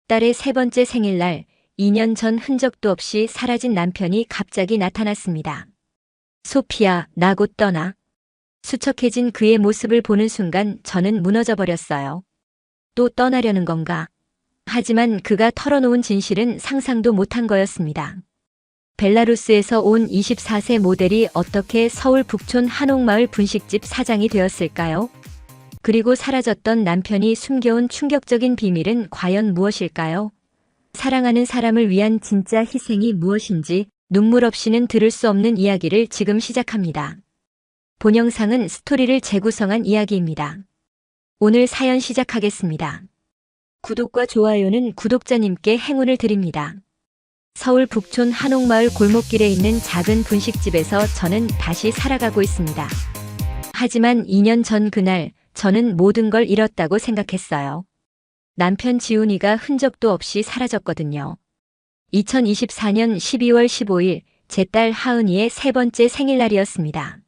딸의 세 번째 생일날 2년 전 흔적도 없이 사라진 남편이 갑자기 나타났습니다. 소피야, 나 곧 떠나. 수척해진 그의 모습을 보는 순간 저는 무너져 버렸어요. 또 떠나려는 건가? 하지만 그가 털어놓은 진실은 상상도 못한 거였습니다. 벨라루스에서 온 24세 모델이 어떻게 서울 북촌 한옥마을 분식집 사장이 되었을까요? 그리고 사라졌던 남편이 숨겨온 충격적인 비밀은 과연 무엇일까요? 사랑하는 사람을 위한 진짜 희생이 무엇인지 눈물 없이는 들을 수 없는 이야기를 지금 시작합니다. 본 영상은 스토리를 재구성한 이야기입니다. 오늘 사연 시작하겠습니다. 구독과 좋아요는 구독자님께 행운을 드립니다. 서울 북촌 한옥마을 골목길에 있는 작은 분식집에서 저는 다시 살아가고 있습니다. 하지만 2년 전 그날 저는 모든 걸 잃었다고 생각했어요. 남편 지훈이가 흔적도 없이 사라졌거든요. 2024년 12월 15일 제 딸 하은이의 세 번째 생일날이었습니다.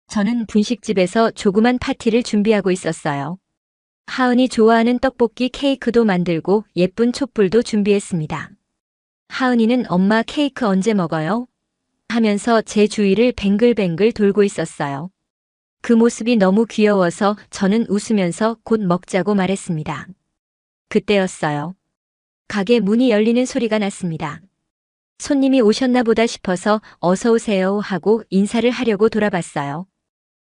저는 분식집에서 조그만 파티를 준비하고 있었어요. 하은이 좋아하는 떡볶이 케이크도 만들고 예쁜 촛불도 준비했습니다. 하은이는 엄마 케이크 언제 먹어요? 하면서 제 주위를 뱅글뱅글 돌고 있었어요. 그 모습이 너무 귀여워서 저는 웃으면서 곧 먹자고 말했습니다. 그때였어요. 가게 문이 열리는 소리가 났습니다. 손님이 오셨나 보다 싶어서 어서 오세요 하고 인사를 하려고 돌아봤어요.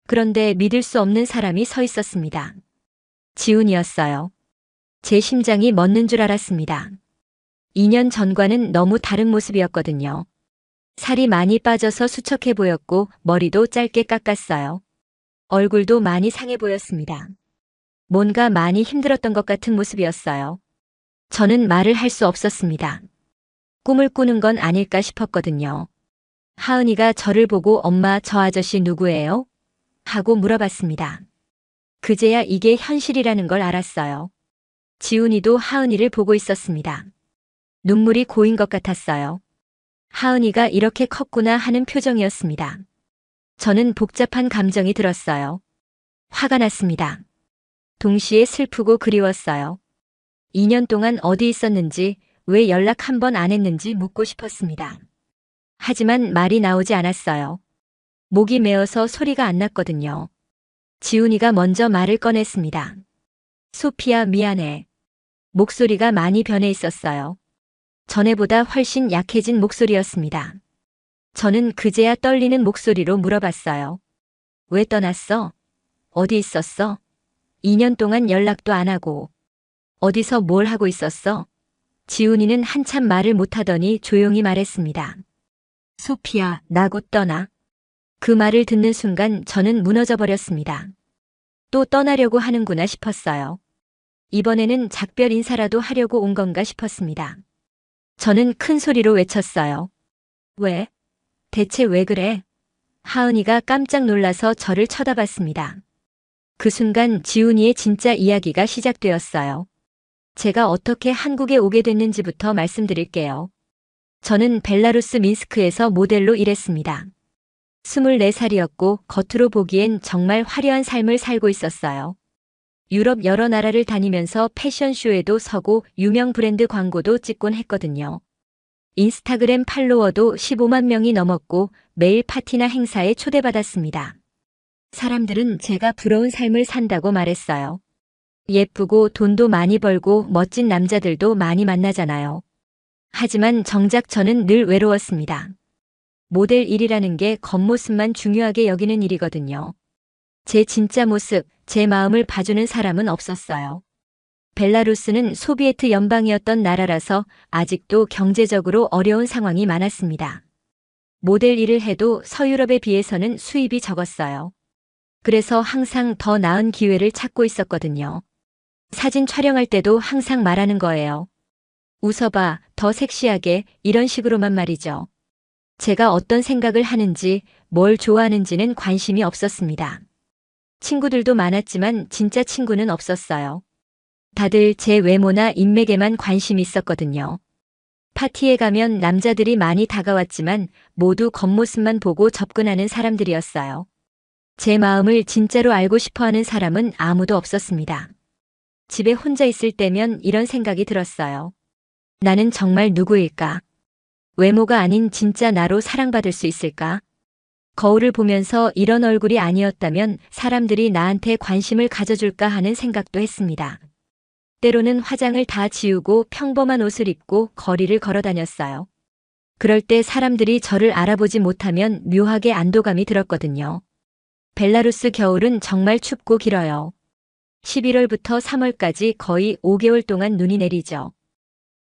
그런데 믿을 수 없는 사람이 서 있었습니다. 지훈이었어요. 제 심장이 멎는 줄 알았습니다. 2년 전과는 너무 다른 모습이었거든요. 살이 많이 빠져서 수척해 보였고 머리도 짧게 깎았어요. 얼굴도 많이 상해 보였습니다. 뭔가 많이 힘들었던 것 같은 모습이었어요. 저는 말을 할 수 없었습니다. 꿈을 꾸는 건 아닐까 싶었거든요. 하은이가 저를 보고 엄마 저 아저씨 누구예요? 하고 물어봤습니다. 그제야 이게 현실이라는 걸 알았어요. 지훈이도 하은이를 보고 있었습니다. 눈물이 고인 것 같았어요. 하은이가 이렇게 컸구나 하는 표정이었습니다. 저는 복잡한 감정이 들었어요. 화가 났습니다. 동시에 슬프고 그리웠어요. 2년 동안 어디 있었는지, 왜 연락 한 번 안 했는지 묻고 싶었습니다. 하지만 말이 나오지 않았어요. 목이 메어서 소리가 안 났거든요. 지훈이가 먼저 말을 꺼냈습니다. 소피야, 미안해. 목소리가 많이 변해 있었어요. 전에보다 훨씬 약해진 목소리였습니다. 저는 그제야 떨리는 목소리로 물어봤어요. 왜 떠났어? 어디 있었어? 2년 동안 연락도 안 하고. 어디서 뭘 하고 있었어? 지훈이는 한참 말을 못하더니 조용히 말했습니다. 소피야, 나 곧 떠나. 그 말을 듣는 순간 저는 무너져 버렸습니다. 또 떠나려고 하는구나 싶었어요. 이번에는 작별 인사라도 하려고 온 건가 싶었습니다. 저는 큰 소리로 외쳤어요. 왜? 대체 왜 그래? 하은이가 깜짝 놀라서 저를 쳐다봤습니다. 그 순간 지훈이의 진짜 이야기가 시작되었어요. 제가 어떻게 한국에 오게 됐는지부터 말씀드릴게요. 저는 벨라루스 민스크에서 모델로 일했습니다. 24살이었고 겉으로 보기엔 정말 화려한 삶을 살고 있었어요. 유럽 여러 나라를 다니면서 패션쇼에도 서고 유명 브랜드 광고도 찍곤 했거든요. 인스타그램 팔로워도 15만 명이 넘었고 매일 파티나 행사에 초대받았습니다. 사람들은 제가 부러운 삶을 산다고 말했어요. 예쁘고 돈도 많이 벌고 멋진 남자들도 많이 만나잖아요. 하지만 정작 저는 늘 외로웠습니다. 모델 일이라는 게 겉모습만 중요하게 여기는 일이거든요. 제 진짜 모습, 제 마음을 봐주는 사람은 없었어요. 벨라루스는 소비에트 연방이었던 나라라서 아직도 경제적으로 어려운 상황이 많았습니다. 모델 일을 해도 서유럽에 비해서는 수입이 적었어요. 그래서 항상 더 나은 기회를 찾고 있었거든요. 사진 촬영할 때도 항상 말하는 거예요. 웃어봐, 더 섹시하게, 이런 식으로만 말이죠. 제가 어떤 생각을 하는지, 뭘 좋아하는지는 관심이 없었습니다. 친구들도 많았지만 진짜 친구는 없었어요. 다들 제 외모나 인맥에만 관심이 있었거든요. 파티에 가면 남자들이 많이 다가왔지만 모두 겉모습만 보고 접근하는 사람들이었어요. 제 마음을 진짜로 알고 싶어하는 사람은 아무도 없었습니다. 집에 혼자 있을 때면 이런 생각이 들었어요. 나는 정말 누구일까? 외모가 아닌 진짜 나로 사랑받을 수 있을까? 거울을 보면서 이런 얼굴이 아니었다면 사람들이 나한테 관심을 가져줄까 하는 생각도 했습니다. 때로는 화장을 다 지우고 평범한 옷을 입고 거리를 걸어 다녔어요. 그럴 때 사람들이 저를 알아보지 못하면 묘하게 안도감이 들었거든요. 벨라루스 겨울은 정말 춥고 길어요. 11월부터 3월까지 거의 5개월 동안 눈이 내리죠.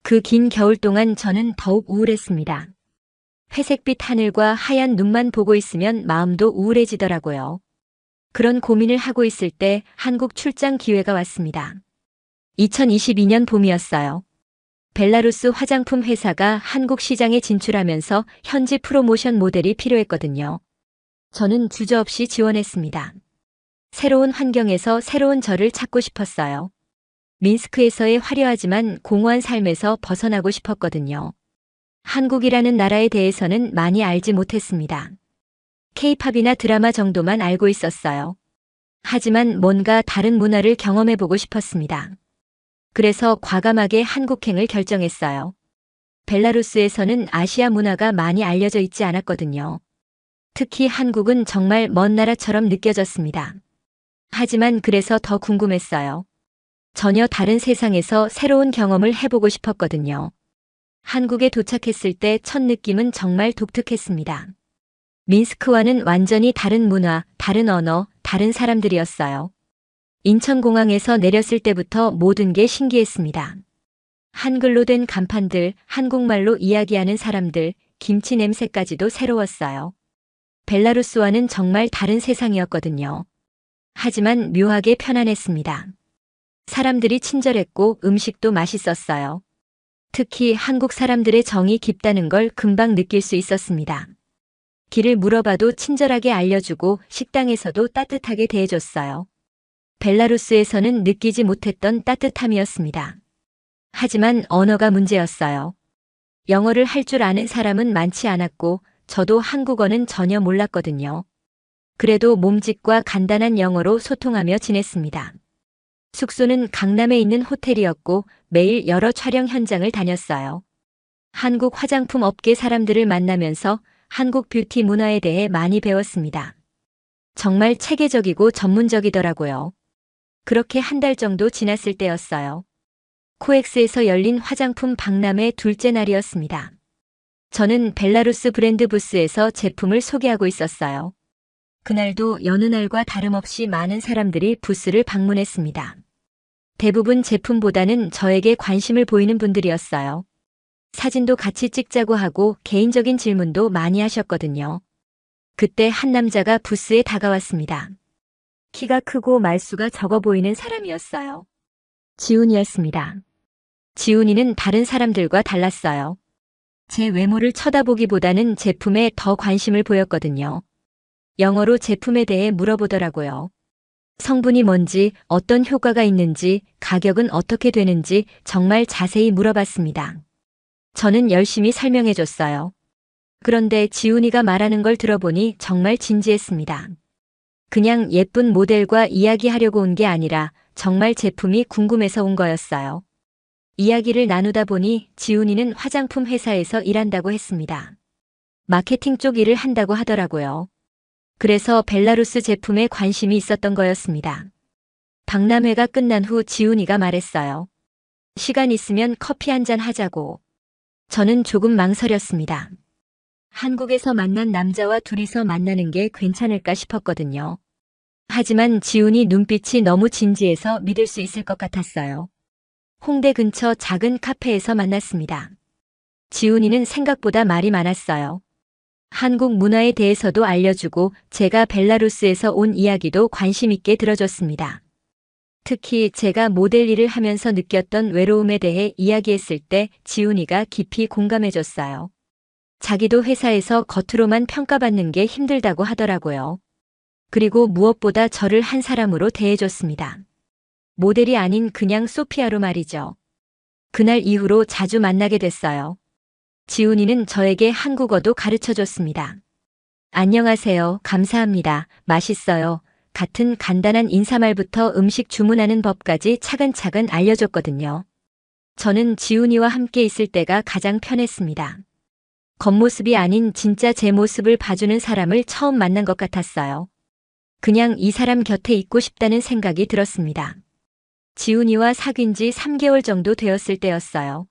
그 긴 겨울 동안 저는 더욱 우울했습니다. 회색빛 하늘과 하얀 눈만 보고 있으면 마음도 우울해지더라고요. 그런 고민을 하고 있을 때 한국 출장 기회가 왔습니다. 2022년 봄이었어요. 벨라루스 화장품 회사가 한국 시장에 진출하면서 현지 프로모션 모델이 필요했거든요. 저는 주저없이 지원했습니다. 새로운 환경에서 새로운 저를 찾고 싶었어요. 민스크에서의 화려하지만 공허한 삶에서 벗어나고 싶었거든요. 한국이라는 나라에 대해서는 많이 알지 못했습니다. K-팝이나 드라마 정도만 알고 있었어요. 하지만 뭔가 다른 문화를 경험해보고 싶었습니다. 그래서 과감하게 한국행을 결정했어요. 벨라루스에서는 아시아 문화가 많이 알려져 있지 않았거든요. 특히 한국은 정말 먼 나라처럼 느껴졌습니다. 하지만 그래서 더 궁금했어요. 전혀 다른 세상에서 새로운 경험을 해보고 싶었거든요. 한국에 도착했을 때 첫 느낌은 정말 독특했습니다. 민스크와는 완전히 다른 문화, 다른 언어, 다른 사람들이었어요. 인천공항에서 내렸을 때부터 모든 게 신기했습니다. 한글로 된 간판들, 한국말로 이야기하는 사람들, 김치 냄새까지도 새로웠어요. 벨라루스와는 정말 다른 세상이었거든요. 하지만 묘하게 편안했습니다. 사람들이 친절했고 음식도 맛있었어요. 특히 한국 사람들의 정이 깊다는 걸 금방 느낄 수 있었습니다. 길을 물어봐도 친절하게 알려주고 식당에서도 따뜻하게 대해줬어요. 벨라루스에서는 느끼지 못했던 따뜻함이었습니다. 하지만 언어가 문제였어요. 영어를 할 줄 아는 사람은 많지 않았고 저도 한국어는 전혀 몰랐거든요. 그래도 몸짓과 간단한 영어로 소통하며 지냈습니다. 숙소는 강남에 있는 호텔이었고 매일 여러 촬영 현장을 다녔어요. 한국 화장품 업계 사람들을 만나면서 한국 뷰티 문화에 대해 많이 배웠습니다. 정말 체계적이고 전문적이더라고요. 그렇게 한 달 정도 지났을 때였어요. 코엑스에서 열린 화장품 박람회 둘째 날이었습니다. 저는 벨라루스 브랜드 부스에서 제품을 소개하고 있었어요. 그날도 여느 날과 다름없이 많은 사람들이 부스를 방문했습니다. 대부분 제품보다는 저에게 관심을 보이는 분들이었어요. 사진도 같이 찍자고 하고 개인적인 질문도 많이 하셨거든요. 그때 한 남자가 부스에 다가왔습니다. 키가 크고 말수가 적어 보이는 사람이었어요. 지훈이었습니다. 지훈이는 다른 사람들과 달랐어요. 제 외모를 쳐다보기보다는 제품에 더 관심을 보였거든요. 영어로 제품에 대해 물어보더라고요. 성분이 뭔지, 어떤 효과가 있는지, 가격은 어떻게 되는지 정말 자세히 물어봤습니다. 저는 열심히 설명해줬어요. 그런데 지훈이가 말하는 걸 들어보니 정말 진지했습니다. 그냥 예쁜 모델과 이야기하려고 온 게 아니라 정말 제품이 궁금해서 온 거였어요. 이야기를 나누다 보니 지훈이는 화장품 회사에서 일한다고 했습니다. 마케팅 쪽 일을 한다고 하더라고요. 그래서 벨라루스 제품에 관심이 있었던 거였습니다. 박람회가 끝난 후 지훈이가 말했어요. 시간 있으면 커피 한잔 하자고. 저는 조금 망설였습니다. 한국에서 만난 남자와 둘이서 만나는 게 괜찮을까 싶었거든요. 하지만 지훈이 눈빛이 너무 진지해서 믿을 수 있을 것 같았어요. 홍대 근처 작은 카페에서 만났습니다. 지훈이는 생각보다 말이 많았어요. 한국 문화에 대해서도 알려주고 제가 벨라루스에서 온 이야기도 관심 있게 들어줬습니다. 특히 제가 모델 일을 하면서 느꼈던 외로움에 대해 이야기했을 때 지훈이가 깊이 공감해줬어요. 자기도 회사에서 겉으로만 평가받는 게 힘들다고 하더라고요. 그리고 무엇보다 저를 한 사람으로 대해줬습니다. 모델이 아닌 그냥 소피아로 말이죠. 그날 이후로 자주 만나게 됐어요. 지훈이는 저에게 한국어도 가르쳐줬습니다. 안녕하세요. 감사합니다. 맛있어요. 같은 간단한 인사말부터 음식 주문하는 법까지 차근차근 알려줬거든요. 저는 지훈이와 함께 있을 때가 가장 편했습니다. 겉모습이 아닌 진짜 제 모습을 봐주는 사람을 처음 만난 것 같았어요. 그냥 이 사람 곁에 있고 싶다는 생각이 들었습니다. 지훈이와 사귄 지 3개월 정도 되었을 때였어요.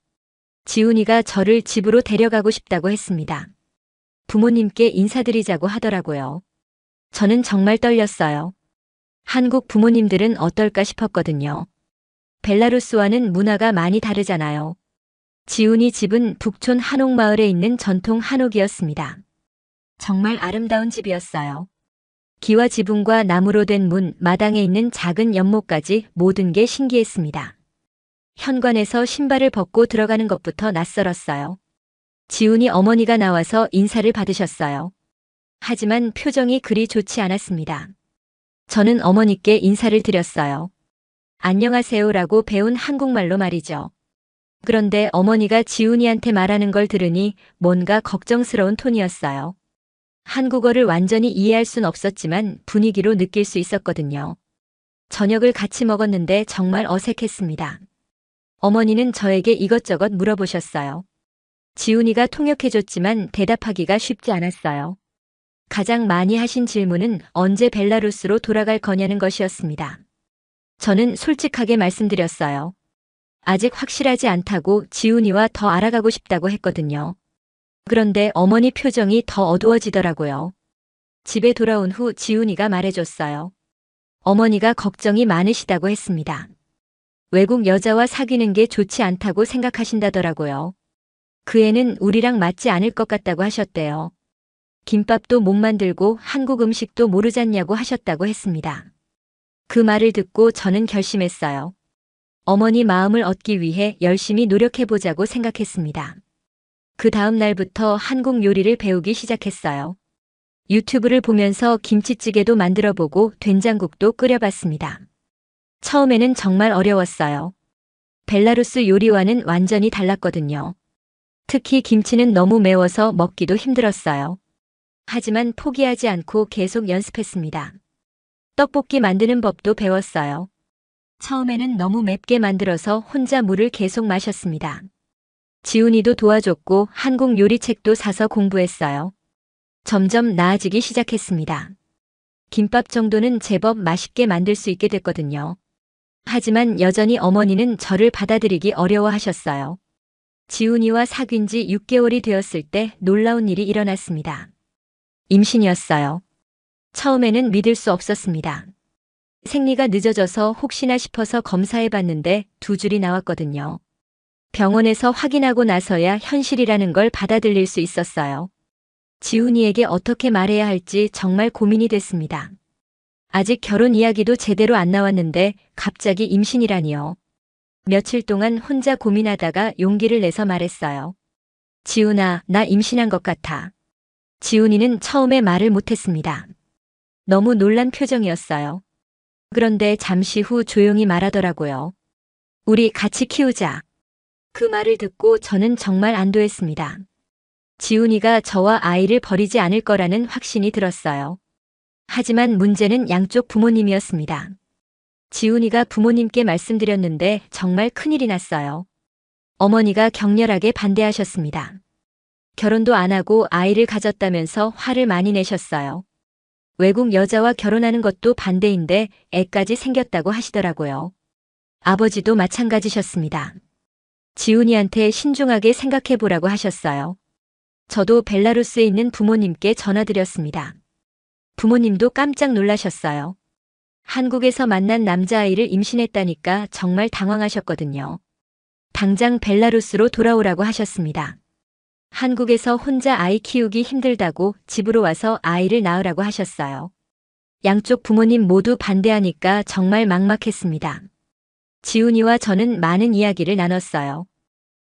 지훈이가 저를 집으로 데려가고 싶다고 했습니다. 부모님께 인사드리자고 하더라고요. 저는 정말 떨렸어요. 한국 부모님들은 어떨까 싶었거든요. 벨라루스와는 문화가 많이 다르잖아요. 지훈이 집은 북촌 한옥마을에 있는 전통 한옥이었습니다. 정말 아름다운 집이었어요. 기와 지붕과 나무로 된 문, 마당에 있는 작은 연못까지 모든 게 신기했습니다. 현관에서 신발을 벗고 들어가는 것부터 낯설었어요. 지훈이 어머니가 나와서 인사를 받으셨어요. 하지만 표정이 그리 좋지 않았습니다. 저는 어머니께 인사를 드렸어요. 안녕하세요라고 배운 한국말로 말이죠. 그런데 어머니가 지훈이한테 말하는 걸 들으니 뭔가 걱정스러운 톤이었어요. 한국어를 완전히 이해할 순 없었지만 분위기로 느낄 수 있었거든요. 저녁을 같이 먹었는데 정말 어색했습니다. 어머니는 저에게 이것저것 물어보셨어요. 지훈이가 통역해줬지만 대답하기가 쉽지 않았어요. 가장 많이 하신 질문은 언제 벨라루스로 돌아갈 거냐는 것이었습니다. 저는 솔직하게 말씀드렸어요. 아직 확실하지 않다고 지훈이와 더 알아가고 싶다고 했거든요. 그런데 어머니 표정이 더 어두워지더라고요. 집에 돌아온 후 지훈이가 말해줬어요. 어머니가 걱정이 많으시다고 했습니다. 외국 여자와 사귀는 게 좋지 않다고 생각하신다더라고요. 그 애는 우리랑 맞지 않을 것 같다고 하셨대요. 김밥도 못 만들고 한국 음식도 모르잖냐고 하셨다고 했습니다. 그 말을 듣고 저는 결심했어요. 어머니 마음을 얻기 위해 열심히 노력해보자고 생각했습니다. 그 다음 날부터 한국 요리를 배우기 시작했어요. 유튜브를 보면서 김치찌개도 만들어보고 된장국도 끓여봤습니다. 처음에는 정말 어려웠어요. 벨라루스 요리와는 완전히 달랐거든요. 특히 김치는 너무 매워서 먹기도 힘들었어요. 하지만 포기하지 않고 계속 연습했습니다. 떡볶이 만드는 법도 배웠어요. 처음에는 너무 맵게 만들어서 혼자 물을 계속 마셨습니다. 지훈이도 도와줬고 한국 요리책도 사서 공부했어요. 점점 나아지기 시작했습니다. 김밥 정도는 제법 맛있게 만들 수 있게 됐거든요. 하지만 여전히 어머니는 저를 받아들이기 어려워하셨어요. 지훈이와 사귄 지 6개월이 되었을 때 놀라운 일이 일어났습니다. 임신이었어요. 처음에는 믿을 수 없었습니다. 생리가 늦어져서 혹시나 싶어서 검사해봤는데 2줄이 나왔거든요. 병원에서 확인하고 나서야 현실이라는 걸 받아들일 수 있었어요. 지훈이에게 어떻게 말해야 할지 정말 고민이 됐습니다. 아직 결혼 이야기도 제대로 안 나왔는데 갑자기 임신이라니요. 며칠 동안 혼자 고민하다가 용기를 내서 말했어요. 지훈아, 나 임신한 것 같아. 지훈이는 처음에 말을 못했습니다. 너무 놀란 표정이었어요. 그런데 잠시 후 조용히 말하더라고요. 우리 같이 키우자. 그 말을 듣고 저는 정말 안도했습니다. 지훈이가 저와 아이를 버리지 않을 거라는 확신이 들었어요. 하지만 문제는 양쪽 부모님이었습니다. 지훈이가 부모님께 말씀드렸는데 정말 큰일이 났어요. 어머니가 격렬하게 반대하셨습니다. 결혼도 안 하고 아이를 가졌다면서 화를 많이 내셨어요. 외국 여자와 결혼하는 것도 반대인데 애까지 생겼다고 하시더라고요. 아버지도 마찬가지셨습니다. 지훈이한테 신중하게 생각해보라고 하셨어요. 저도 벨라루스에 있는 부모님께 전화드렸습니다. 부모님도 깜짝 놀라셨어요. 한국에서 만난 남자아이를 임신했다니까 정말 당황하셨거든요. 당장 벨라루스로 돌아오라고 하셨습니다. 한국에서 혼자 아이 키우기 힘들다고 집으로 와서 아이를 낳으라고 하셨어요. 양쪽 부모님 모두 반대하니까 정말 막막했습니다. 지훈이와 저는 많은 이야기를 나눴어요.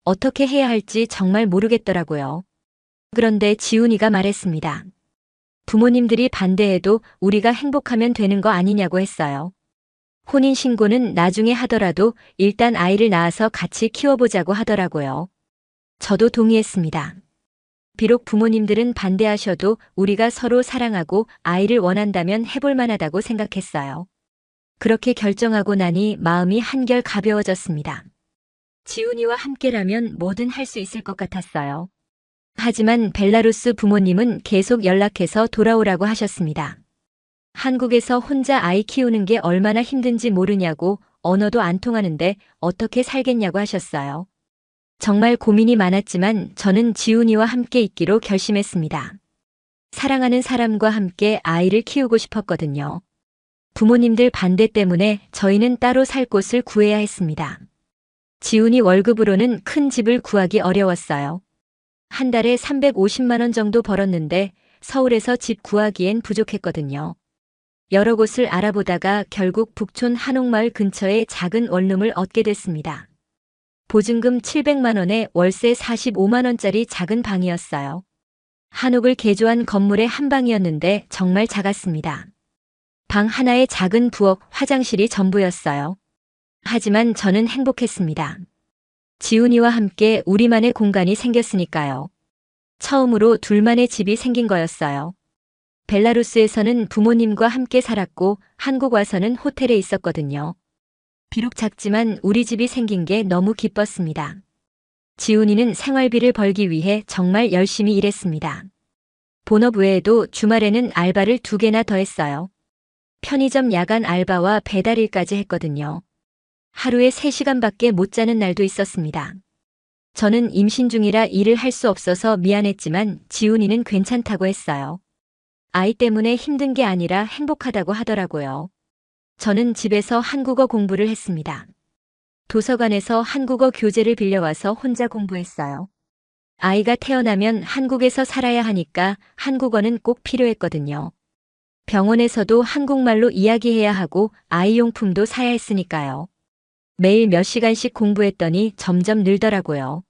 어떻게 해야 할지 정말 모르겠더라고요. 그런데 지훈이가 말했습니다. 부모님들이 반대해도 우리가 행복하면 되는 거 아니냐고 했어요. 혼인신고는 나중에 하더라도 일단 아이를 낳아서 같이 키워보자고 하더라고요. 저도 동의했습니다. 비록 부모님들은 반대하셔도 우리가 서로 사랑하고 아이를 원한다면 해볼 만하다고 생각했어요. 그렇게 결정하고 나니 마음이 한결 가벼워졌습니다. 지훈이와 함께라면 뭐든 할 수 있을 것 같았어요. 하지만 벨라루스 부모님은 계속 연락해서 돌아오라고 하셨습니다. 한국에서 혼자 아이 키우는 게 얼마나 힘든지 모르냐고, 언어도 안 통하는데 어떻게 살겠냐고 하셨어요. 정말 고민이 많았지만 저는 지훈이와 함께 있기로 결심했습니다. 사랑하는 사람과 함께 아이를 키우고 싶었거든요. 부모님들 반대 때문에 저희는 따로 살 곳을 구해야 했습니다. 지훈이 월급으로는 큰 집을 구하기 어려웠어요. 한 달에 350만 원 정도 벌었는데 서울에서 집 구하기엔 부족했거든요. 여러 곳을 알아보다가 결국 북촌 한옥마을 근처에 작은 원룸을 얻게 됐습니다. 보증금 700만 원에 월세 45만 원짜리 작은 방이었어요. 한옥을 개조한 건물의 한 방이었는데 정말 작았습니다. 방 하나에 작은 부엌, 화장실이 전부였어요. 하지만 저는 행복했습니다. 지훈이와 함께 우리만의 공간이 생겼으니까요. 처음으로 둘만의 집이 생긴 거였어요. 벨라루스에서는 부모님과 함께 살았고 한국 와서는 호텔에 있었거든요. 비록 작지만 우리 집이 생긴 게 너무 기뻤습니다. 지훈이는 생활비를 벌기 위해 정말 열심히 일했습니다. 본업 외에도 주말에는 알바를 2개나 더 했어요. 편의점 야간 알바와 배달일까지 했거든요. 하루에 3시간밖에 못 자는 날도 있었습니다. 저는 임신 중이라 일을 할 수 없어서 미안했지만 지훈이는 괜찮다고 했어요. 아이 때문에 힘든 게 아니라 행복하다고 하더라고요. 저는 집에서 한국어 공부를 했습니다. 도서관에서 한국어 교재를 빌려와서 혼자 공부했어요. 아이가 태어나면 한국에서 살아야 하니까 한국어는 꼭 필요했거든요. 병원에서도 한국말로 이야기해야 하고 아이용품도 사야 했으니까요. 매일 몇 시간씩 공부했더니 점점 늘더라고요.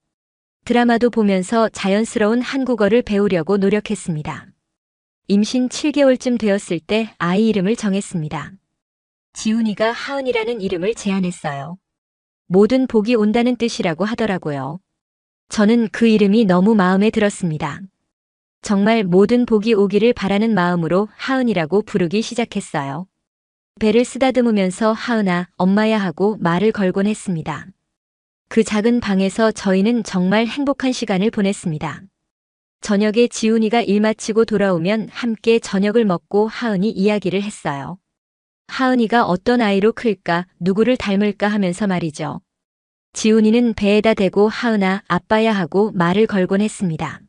드라마도 보면서 자연스러운 한국어를 배우려고 노력했습니다. 임신 7개월쯤 되었을 때 아이 이름을 정했습니다. 지훈이가 하은이라는 이름을 제안했어요. 모든 복이 온다는 뜻이라고 하더라고요. 저는 그 이름이 너무 마음에 들었습니다. 정말 모든 복이 오기를 바라는 마음으로 하은이라고 부르기 시작했어요. 배를 쓰다듬으면서 하은아, 엄마야 하고 말을 걸곤 했습니다. 그 작은 방에서 저희는 정말 행복한 시간을 보냈습니다. 저녁에 지훈이가 일 마치고 돌아오면 함께 저녁을 먹고 하은이 이야기를 했어요. 하은이가 어떤 아이로 클까, 누구를 닮을까 하면서 말이죠. 지훈이는 배에다 대고 하은아, 아빠야 하고 말을 걸곤 했습니다.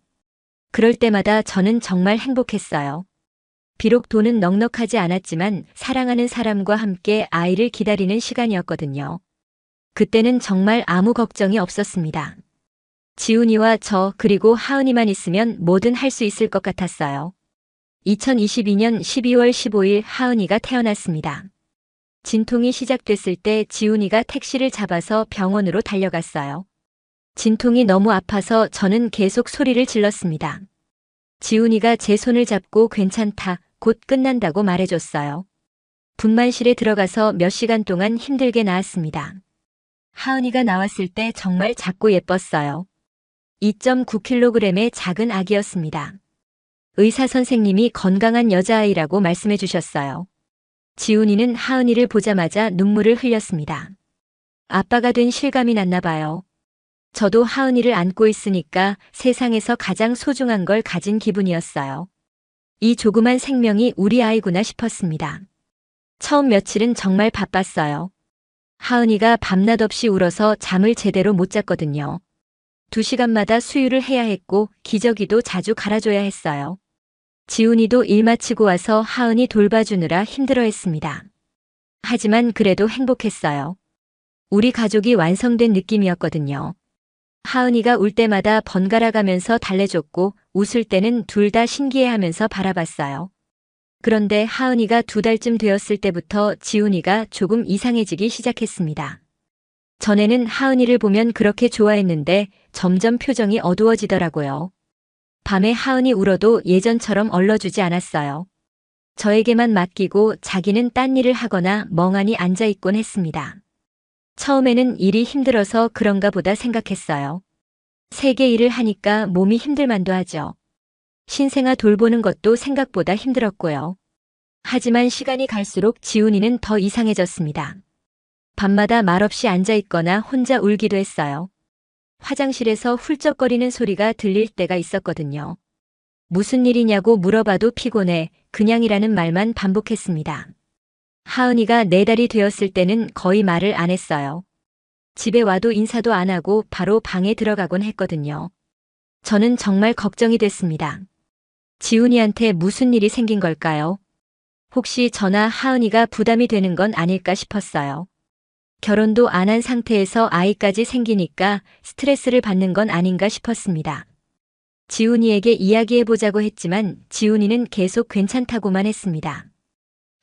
그럴 때마다 저는 정말 행복했어요. 비록 돈은 넉넉하지 않았지만 사랑하는 사람과 함께 아이를 기다리는 시간이었거든요. 그때는 정말 아무 걱정이 없었습니다. 지훈이와 저 그리고 하은이만 있으면 뭐든 할 수 있을 것 같았어요. 2022년 12월 15일 하은이가 태어났습니다. 진통이 시작됐을 때 지훈이가 택시를 잡아서 병원으로 달려갔어요. 진통이 너무 아파서 저는 계속 소리를 질렀습니다. 지훈이가 제 손을 잡고 괜찮다, 곧 끝난다고 말해줬어요. 분만실에 들어가서 몇 시간 동안 힘들게 나았습니다. 하은이가 나왔을 때 정말 작고 예뻤어요. 2.9kg의 작은 아기였습니다. 의사 선생님이 건강한 여자아이라고 말씀해 주셨어요. 지훈이는 하은이를 보자마자 눈물을 흘렸습니다. 아빠가 된 실감이 났나 봐요. 저도 하은이를 안고 있으니까 세상에서 가장 소중한 걸 가진 기분이었어요. 이 조그만 생명이 우리 아이구나 싶었습니다. 처음 며칠은 정말 바빴어요. 하은이가 밤낮 없이 울어서 잠을 제대로 못 잤거든요. 2시간마다 수유를 해야 했고 기저귀도 자주 갈아줘야 했어요. 지훈이도 일 마치고 와서 하은이 돌봐주느라 힘들어했습니다. 하지만 그래도 행복했어요. 우리 가족이 완성된 느낌이었거든요. 하은이가 울 때마다 번갈아 가면서 달래줬고 웃을 때는 둘 다 신기해하면서 바라봤어요. 그런데 하은이가 2달쯤 되었을 때부터 지훈이가 조금 이상해지기 시작했습니다. 전에는 하은이를 보면 그렇게 좋아했는데 점점 표정이 어두워지더라고요. 밤에 하은이 울어도 예전처럼 얼러주지 않았어요. 저에게만 맡기고 자기는 딴 일을 하거나 멍하니 앉아있곤 했습니다. 처음에는 일이 힘들어서 그런가 보다 생각했어요. 3개 일을 하니까 몸이 힘들만도 하죠. 신생아 돌보는 것도 생각보다 힘들었고요. 하지만 시간이 갈수록 지훈이는 더 이상해졌습니다. 밤마다 말없이 앉아 있거나 혼자 울기도 했어요. 화장실에서 훌쩍거리는 소리가 들릴 때가 있었거든요. 무슨 일이냐고 물어봐도 피곤해, 그냥이라는 말만 반복했습니다. 하은이가 4달이 되었을 때는 거의 말을 안 했어요. 집에 와도 인사도 안 하고 바로 방에 들어가곤 했거든요. 저는 정말 걱정이 됐습니다. 지훈이한테 무슨 일이 생긴 걸까요? 혹시 저나 하은이가 부담이 되는 건 아닐까 싶었어요. 결혼도 안 한 상태에서 아이까지 생기니까 스트레스를 받는 건 아닌가 싶었습니다. 지훈이에게 이야기해보자고 했지만 지훈이는 계속 괜찮다고만 했습니다.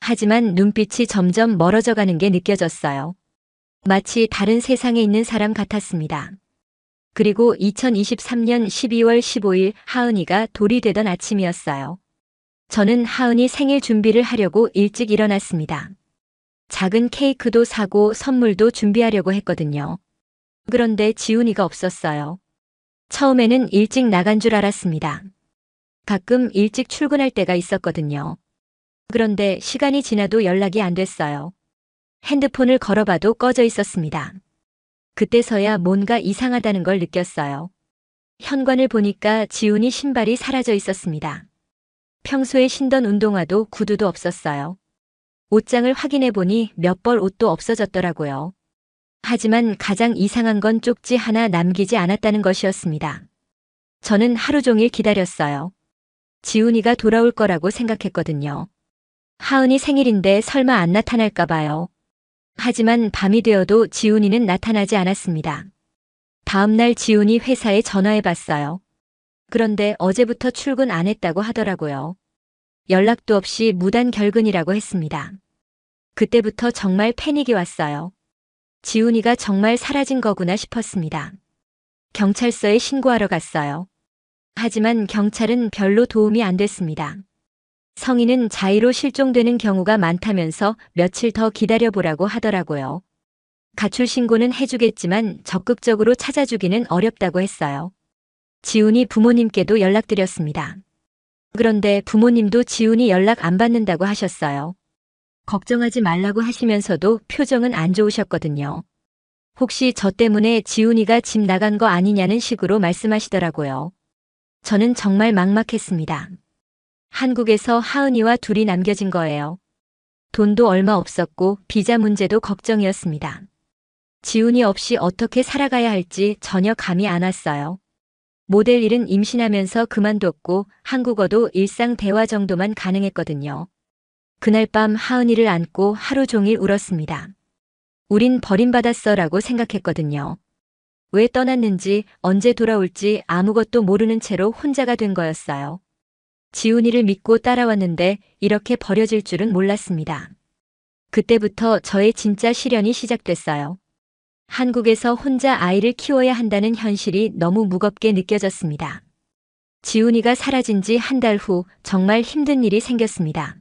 하지만 눈빛이 점점 멀어져 가는 게 느껴졌어요. 마치 다른 세상에 있는 사람 같았습니다. 그리고 2023년 12월 15일 하은이가 돌이 되던 아침이었어요. 저는 하은이 생일 준비를 하려고 일찍 일어났습니다. 작은 케이크도 사고 선물도 준비하려고 했거든요. 그런데 지훈이가 없었어요. 처음에는 일찍 나간 줄 알았습니다. 가끔 일찍 출근할 때가 있었거든요. 그런데 시간이 지나도 연락이 안 됐어요. 핸드폰을 걸어봐도 꺼져 있었습니다. 그때서야 뭔가 이상하다는 걸 느꼈어요. 현관을 보니까 지훈이 신발이 사라져 있었습니다. 평소에 신던 운동화도 구두도 없었어요. 옷장을 확인해 보니 몇 벌 옷도 없어졌더라고요. 하지만 가장 이상한 건 쪽지 하나 남기지 않았다는 것이었습니다. 저는 하루 종일 기다렸어요. 지훈이가 돌아올 거라고 생각했거든요. 하은이 생일인데 설마 안 나타날까 봐요. 하지만 밤이 되어도 지훈이는 나타나지 않았습니다. 다음 날 지훈이 회사에 전화해 봤어요. 그런데 어제부터 출근 안 했다고 하더라고요. 연락도 없이 무단 결근이라고 했습니다. 그때부터 정말 패닉이 왔어요. 지훈이가 정말 사라진 거구나 싶었습니다. 경찰서에 신고하러 갔어요. 하지만 경찰은 별로 도움이 안 됐습니다. 성인은 자의로 실종되는 경우가 많다면서 며칠 더 기다려보라고 하더라고요. 가출 신고는 해주겠지만 적극적으로 찾아주기는 어렵다고 했어요. 지훈이 부모님께도 연락드렸습니다. 그런데 부모님도 지훈이 연락 안 받는다고 하셨어요. 걱정하지 말라고 하시면서도 표정은 안 좋으셨거든요. 혹시 저 때문에 지훈이가 집 나간 거 아니냐는 식으로 말씀하시더라고요. 저는 정말 막막했습니다. 한국에서 하은이와 둘이 남겨진 거예요. 돈도 얼마 없었고 비자 문제도 걱정이었습니다. 지훈이 없이 어떻게 살아가야 할지 전혀 감이 안 왔어요. 모델 일은 임신하면서 그만뒀고 한국어도 일상 대화 정도만 가능했거든요. 그날 밤 하은이를 안고 하루 종일 울었습니다. 우린 버림받았어 라고 생각했거든요. 왜 떠났는지 언제 돌아올지 아무것도 모르는 채로 혼자가 된 거였어요. 지훈이를 믿고 따라왔는데 이렇게 버려질 줄은 몰랐습니다. 그때부터 저의 진짜 시련이 시작됐어요. 한국에서 혼자 아이를 키워야 한다는 현실이 너무 무겁게 느껴졌습니다. 지훈이가 사라진 지 한 달 후 정말 힘든 일이 생겼습니다.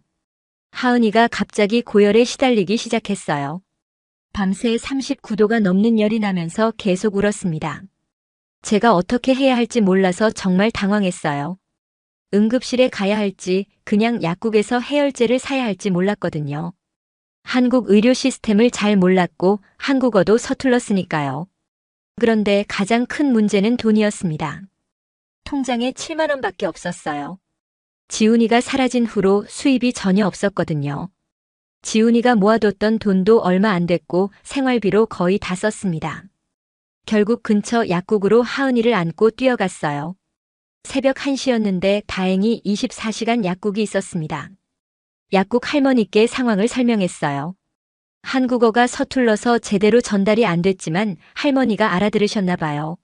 하은이가 갑자기 고열에 시달리기 시작했어요. 밤새 39도가 넘는 열이 나면서 계속 울었습니다. 제가 어떻게 해야 할지 몰라서 정말 당황했어요. 응급실에 가야 할지 그냥 약국에서 해열제를 사야 할지 몰랐거든요. 한국 의료 시스템을 잘 몰랐고 한국어도 서툴렀으니까요. 그런데 가장 큰 문제는 돈이었습니다. 통장에 7만 원밖에 없었어요. 지훈이가 사라진 후로 수입이 전혀 없었거든요. 지훈이가 모아뒀던 돈도 얼마 안 됐고 생활비로 거의 다 썼습니다. 결국 근처 약국으로 하은이를 안고 뛰어갔어요. 새벽 1시였는데 다행히 24시간 약국이 있었습니다. 약국 할머니께 상황을 설명했어요. 한국어가 서툴러서 제대로 전달이 안 됐지만 할머니가 알아들으셨나 봐요.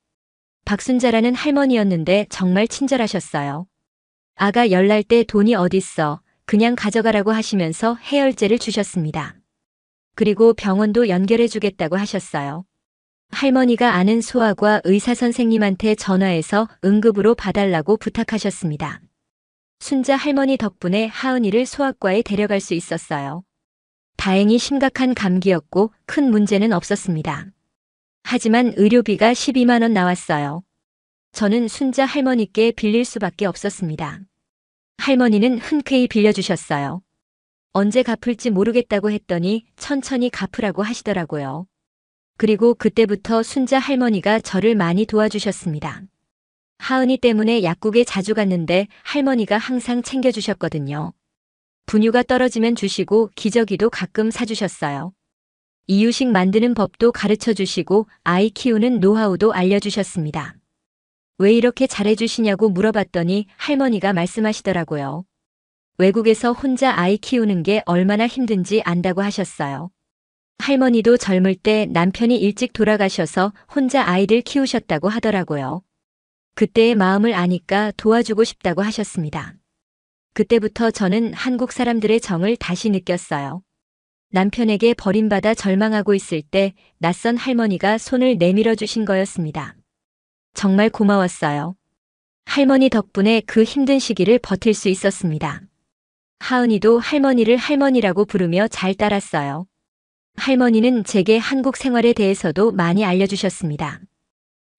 박순자라는 할머니였는데 정말 친절하셨어요. 아가 열날 때 돈이 어딨어. 그냥 가져가라고 하시면서 해열제를 주셨습니다. 그리고 병원도 연결해 주겠다고 하셨어요. 할머니가 아는 소아과 의사 선생님한테 전화해서 응급으로 봐달라고 부탁하셨습니다. 순자 할머니 덕분에 하은이를 소아과에 데려갈 수 있었어요. 다행히 심각한 감기였고 큰 문제는 없었습니다. 하지만 의료비가 12만 원 나왔어요. 저는 순자 할머니께 빌릴 수밖에 없었습니다. 할머니는 흔쾌히 빌려주셨어요. 언제 갚을지 모르겠다고 했더니 천천히 갚으라고 하시더라고요. 그리고 그때부터 순자 할머니가 저를 많이 도와주셨습니다. 하은이 때문에 약국에 자주 갔는데 할머니가 항상 챙겨주셨거든요. 분유가 떨어지면 주시고 기저귀도 가끔 사주셨어요. 이유식 만드는 법도 가르쳐 주시고 아이 키우는 노하우도 알려주셨습니다. 왜 이렇게 잘해주시냐고 물어봤더니 할머니가 말씀하시더라고요. 외국에서 혼자 아이 키우는 게 얼마나 힘든지 안다고 하셨어요. 할머니도 젊을 때 남편이 일찍 돌아가셔서 혼자 아이들 키우셨다고 하더라고요. 그때의 마음을 아니까 도와주고 싶다고 하셨습니다. 그때부터 저는 한국 사람들의 정을 다시 느꼈어요. 남편에게 버림받아 절망하고 있을 때 낯선 할머니가 손을 내밀어 주신 거였습니다. 정말 고마웠어요. 할머니 덕분에 그 힘든 시기를 버틸 수 있었습니다. 하은이도 할머니를 할머니라고 부르며 잘 따랐어요. 할머니는 제게 한국 생활에 대해서도 많이 알려주셨습니다.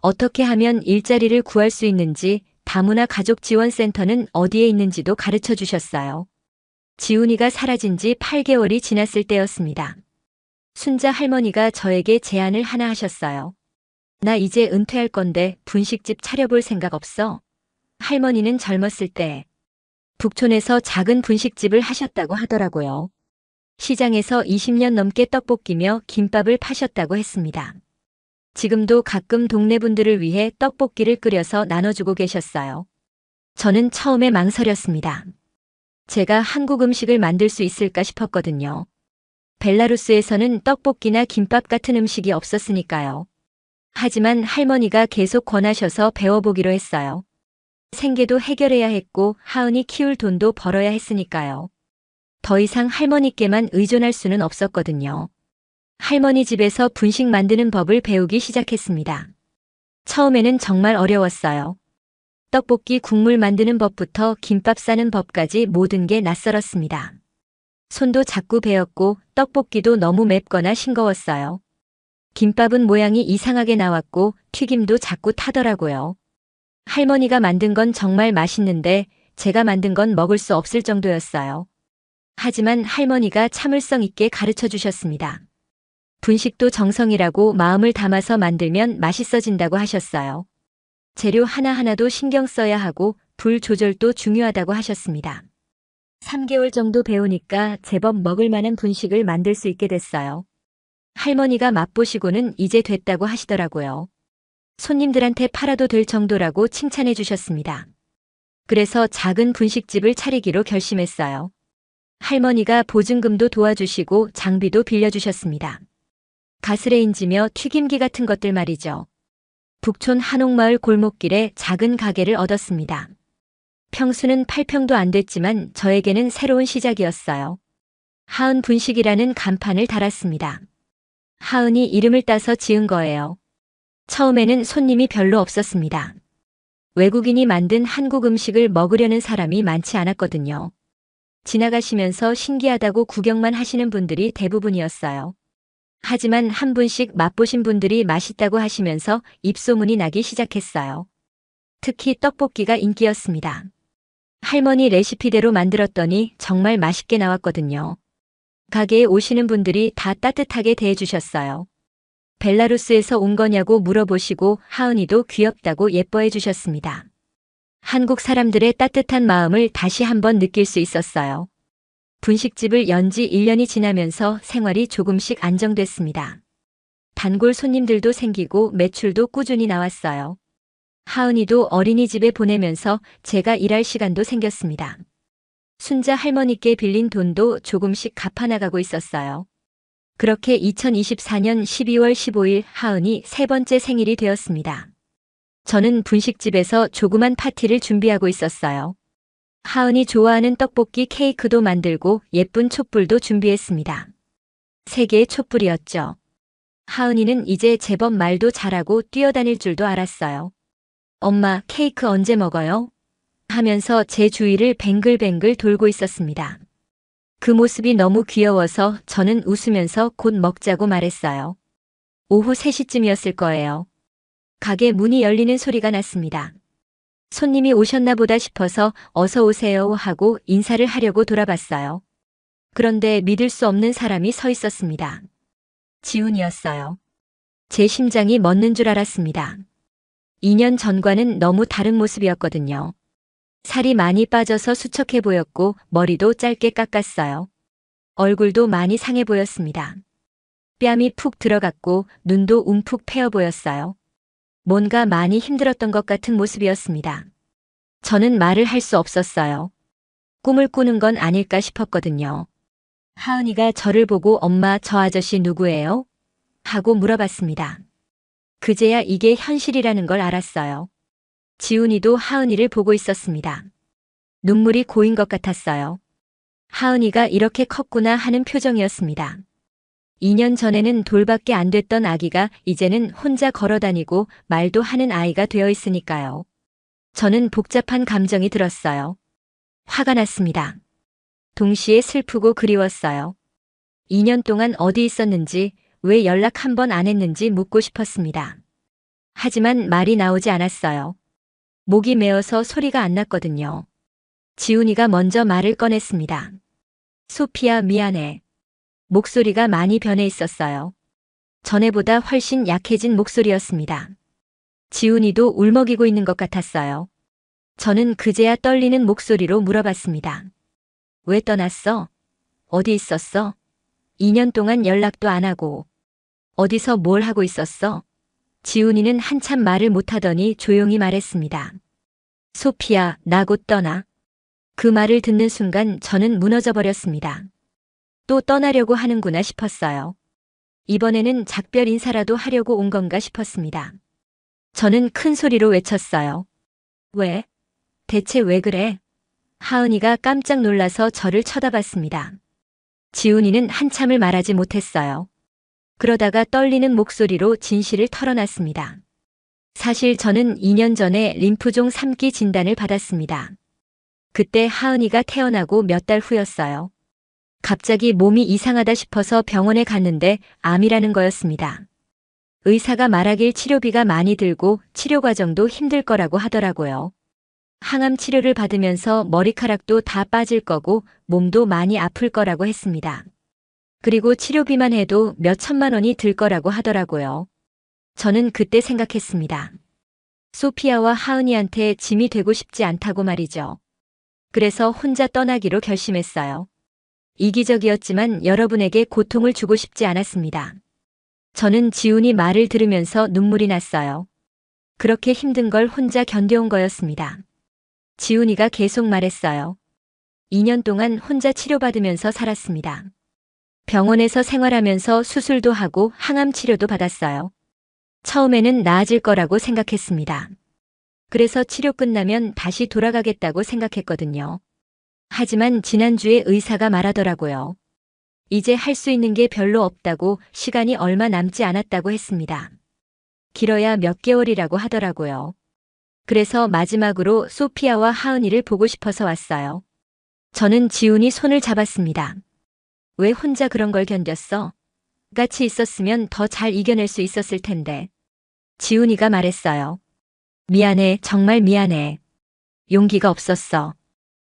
어떻게 하면 일자리를 구할 수 있는지, 다문화 가족지원센터는 어디에 있는지도 가르쳐 주셨어요. 지훈이가 사라진 지 8개월이 지났을 때였습니다. 순자 할머니가 저에게 제안을 하나 하셨어요. 나 이제 은퇴할 건데 분식집 차려볼 생각 없어? 할머니는 젊었을 때 북촌에서 작은 분식집을 하셨다고 하더라고요. 시장에서 20년 넘게 떡볶이며 김밥을 파셨다고 했습니다. 지금도 가끔 동네 분들을 위해 떡볶이를 끓여서 나눠주고 계셨어요. 저는 처음에 망설였습니다. 제가 한국 음식을 만들 수 있을까 싶었거든요. 벨라루스에서는 떡볶이나 김밥 같은 음식이 없었으니까요. 하지만 할머니가 계속 권하셔서 배워보기로 했어요. 생계도 해결해야 했고 하은이 키울 돈도 벌어야 했으니까요. 더 이상 할머니께만 의존할 수는 없었거든요. 할머니 집에서 분식 만드는 법을 배우기 시작했습니다. 처음에는 정말 어려웠어요. 떡볶이 국물 만드는 법부터 김밥 싸는 법까지 모든 게 낯설었습니다. 손도 자꾸 베었고 떡볶이도 너무 맵거나 싱거웠어요. 김밥은 모양이 이상하게 나왔고 튀김도 자꾸 타더라고요. 할머니가 만든 건 정말 맛있는데 제가 만든 건 먹을 수 없을 정도였어요. 하지만 할머니가 참을성 있게 가르쳐 주셨습니다. 분식도 정성이라고 마음을 담아서 만들면 맛있어진다고 하셨어요. 재료 하나하나도 신경 써야 하고 불 조절도 중요하다고 하셨습니다. 3개월 정도 배우니까 제법 먹을 만한 분식을 만들 수 있게 됐어요. 할머니가 맛보시고는 이제 됐다고 하시더라고요. 손님들한테 팔아도 될 정도라고 칭찬해 주셨습니다. 그래서 작은 분식집을 차리기로 결심했어요. 할머니가 보증금도 도와주시고 장비도 빌려주셨습니다. 가스레인지며 튀김기 같은 것들 말이죠. 북촌 한옥마을 골목길에 작은 가게를 얻었습니다. 평수는 8평도 안 됐지만 저에게는 새로운 시작이었어요. 하은 분식이라는 간판을 달았습니다. 하은이 이름을 따서 지은 거예요. 처음에는 손님이 별로 없었습니다. 외국인이 만든 한국 음식을 먹으려는 사람이 많지 않았거든요. 지나가시면서 신기하다고 구경만 하시는 분들이 대부분이었어요. 하지만 한 분씩 맛보신 분들이 맛있다고 하시면서 입소문이 나기 시작했어요. 특히 떡볶이가 인기였습니다. 할머니 레시피대로 만들었더니 정말 맛있게 나왔거든요. 가게에 오시는 분들이 다 따뜻하게 대해주셨어요. 벨라루스에서 온 거냐고 물어보시고 하은이도 귀엽다고 예뻐해 주셨습니다. 한국 사람들의 따뜻한 마음을 다시 한번 느낄 수 있었어요. 분식집을 연 지 1년이 지나면서 생활이 조금씩 안정됐습니다. 단골 손님들도 생기고 매출도 꾸준히 나왔어요. 하은이도 어린이집에 보내면서 제가 일할 시간도 생겼습니다. 순자 할머니께 빌린 돈도 조금씩 갚아나가고 있었어요. 그렇게 2024년 12월 15일 하은이 세 번째 생일이 되었습니다. 저는 분식집에서 조그만 파티를 준비하고 있었어요. 하은이 좋아하는 떡볶이 케이크도 만들고 예쁜 촛불도 준비했습니다. 3개의 촛불이었죠. 하은이는 이제 제법 말도 잘하고 뛰어다닐 줄도 알았어요. 엄마, 케이크 언제 먹어요? 하면서 제 주위를 뱅글뱅글 돌고 있었습니다. 그 모습이 너무 귀여워서 저는 웃으면서 곧 먹자고 말했어요. 오후 3시쯤이었을 거예요. 가게 문이 열리는 소리가 났습니다. 손님이 오셨나 보다 싶어서 어서 오세요 하고 인사를 하려고 돌아봤어요. 그런데 믿을 수 없는 사람이 서 있었습니다. 지훈이었어요. 제 심장이 멎는 줄 알았습니다. 2년 전과는 너무 다른 모습이었거든요. 살이 많이 빠져서 수척해 보였고 머리도 짧게 깎았어요. 얼굴도 많이 상해 보였습니다. 뺨이 푹 들어갔고 눈도 움푹 패여 보였어요. 뭔가 많이 힘들었던 것 같은 모습이었습니다. 저는 말을 할 수 없었어요. 꿈을 꾸는 건 아닐까 싶었거든요. 하은이가 저를 보고 엄마 저 아저씨 누구예요? 하고 물어봤습니다. 그제야 이게 현실이라는 걸 알았어요. 지훈이도 하은이를 보고 있었습니다. 눈물이 고인 것 같았어요. 하은이가 이렇게 컸구나 하는 표정이었습니다. 2년 전에는 돌밖에 안 됐던 아기가 이제는 혼자 걸어다니고 말도 하는 아이가 되어 있으니까요. 저는 복잡한 감정이 들었어요. 화가 났습니다. 동시에 슬프고 그리웠어요. 2년 동안 어디 있었는지, 왜 연락 한 번 안 했는지 묻고 싶었습니다. 하지만 말이 나오지 않았어요. 목이 메어서 소리가 안 났거든요. 지훈이가 먼저 말을 꺼냈습니다. 소피야, 미안해. 목소리가 많이 변해 있었어요. 전에보다 훨씬 약해진 목소리였습니다. 지훈이도 울먹이고 있는 것 같았어요. 저는 그제야 떨리는 목소리로 물어봤습니다. 왜 떠났어? 어디 있었어? 2년 동안 연락도 안 하고. 어디서 뭘 하고 있었어? 지훈이는 한참 말을 못하더니 조용히 말했습니다. 소피야, 나 곧 떠나. 그 말을 듣는 순간 저는 무너져 버렸습니다. 또 떠나려고 하는구나 싶었어요. 이번에는 작별 인사라도 하려고 온 건가 싶었습니다. 저는 큰 소리로 외쳤어요. 왜? 대체 왜 그래? 하은이가 깜짝 놀라서 저를 쳐다봤습니다. 지훈이는 한참을 말하지 못했어요. 그러다가 떨리는 목소리로 진실을 털어놨습니다. 사실 저는 2년 전에 림프종 3기 진단을 받았습니다. 그때 하은이가 태어나고 몇 달 후였어요. 갑자기 몸이 이상하다 싶어서 병원에 갔는데 암이라는 거였습니다. 의사가 말하길 치료비가 많이 들고 치료 과정도 힘들 거라고 하더라고요. 항암 치료를 받으면서 머리카락도 다 빠질 거고 몸도 많이 아플 거라고 했습니다. 그리고 치료비만 해도 몇 천만 원이 들 거라고 하더라고요. 저는 그때 생각했습니다. 소피아와 하은이한테 짐이 되고 싶지 않다고 말이죠. 그래서 혼자 떠나기로 결심했어요. 이기적이었지만 여러분에게 고통을 주고 싶지 않았습니다. 저는 지훈이 말을 들으면서 눈물이 났어요. 그렇게 힘든 걸 혼자 견뎌온 거였습니다. 지훈이가 계속 말했어요. 2년 동안 혼자 치료받으면서 살았습니다. 병원에서 생활하면서 수술도 하고 항암 치료도 받았어요. 처음에는 나아질 거라고 생각했습니다. 그래서 치료 끝나면 다시 돌아가겠다고 생각했거든요. 하지만 지난주에 의사가 말하더라고요. 이제 할 수 있는 게 별로 없다고, 시간이 얼마 남지 않았다고 했습니다. 길어야 몇 개월이라고 하더라고요. 그래서 마지막으로 소피아와 하은이를 보고 싶어서 왔어요. 저는 지훈이 손을 잡았습니다. 왜 혼자 그런 걸 견뎠어? 같이 있었으면 더 잘 이겨낼 수 있었을 텐데. 지훈이가 말했어요. 미안해, 정말 미안해. 용기가 없었어.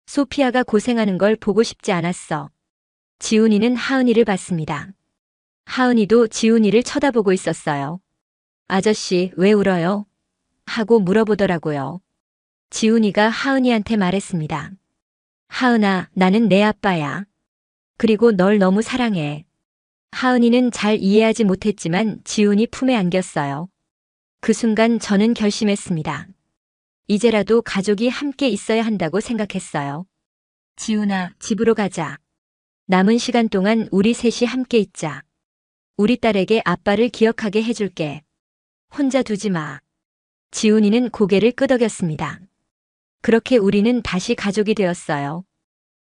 소피아가 고생하는 걸 보고 싶지 않았어. 지훈이는 하은이를 봤습니다. 하은이도 지훈이를 쳐다보고 있었어요. 아저씨, 왜 울어요? 하고 물어보더라고요. 지훈이가 하은이한테 말했습니다. 하은아, 나는 내 아빠야. 그리고 널 너무 사랑해. 하은이는 잘 이해하지 못했지만 지훈이 품에 안겼어요. 그 순간 저는 결심했습니다. 이제라도 가족이 함께 있어야 한다고 생각했어요. 지훈아, 집으로 가자. 남은 시간 동안 우리 셋이 함께 있자. 우리 딸에게 아빠를 기억하게 해줄게. 혼자 두지 마. 지훈이는 고개를 끄덕였습니다. 그렇게 우리는 다시 가족이 되었어요.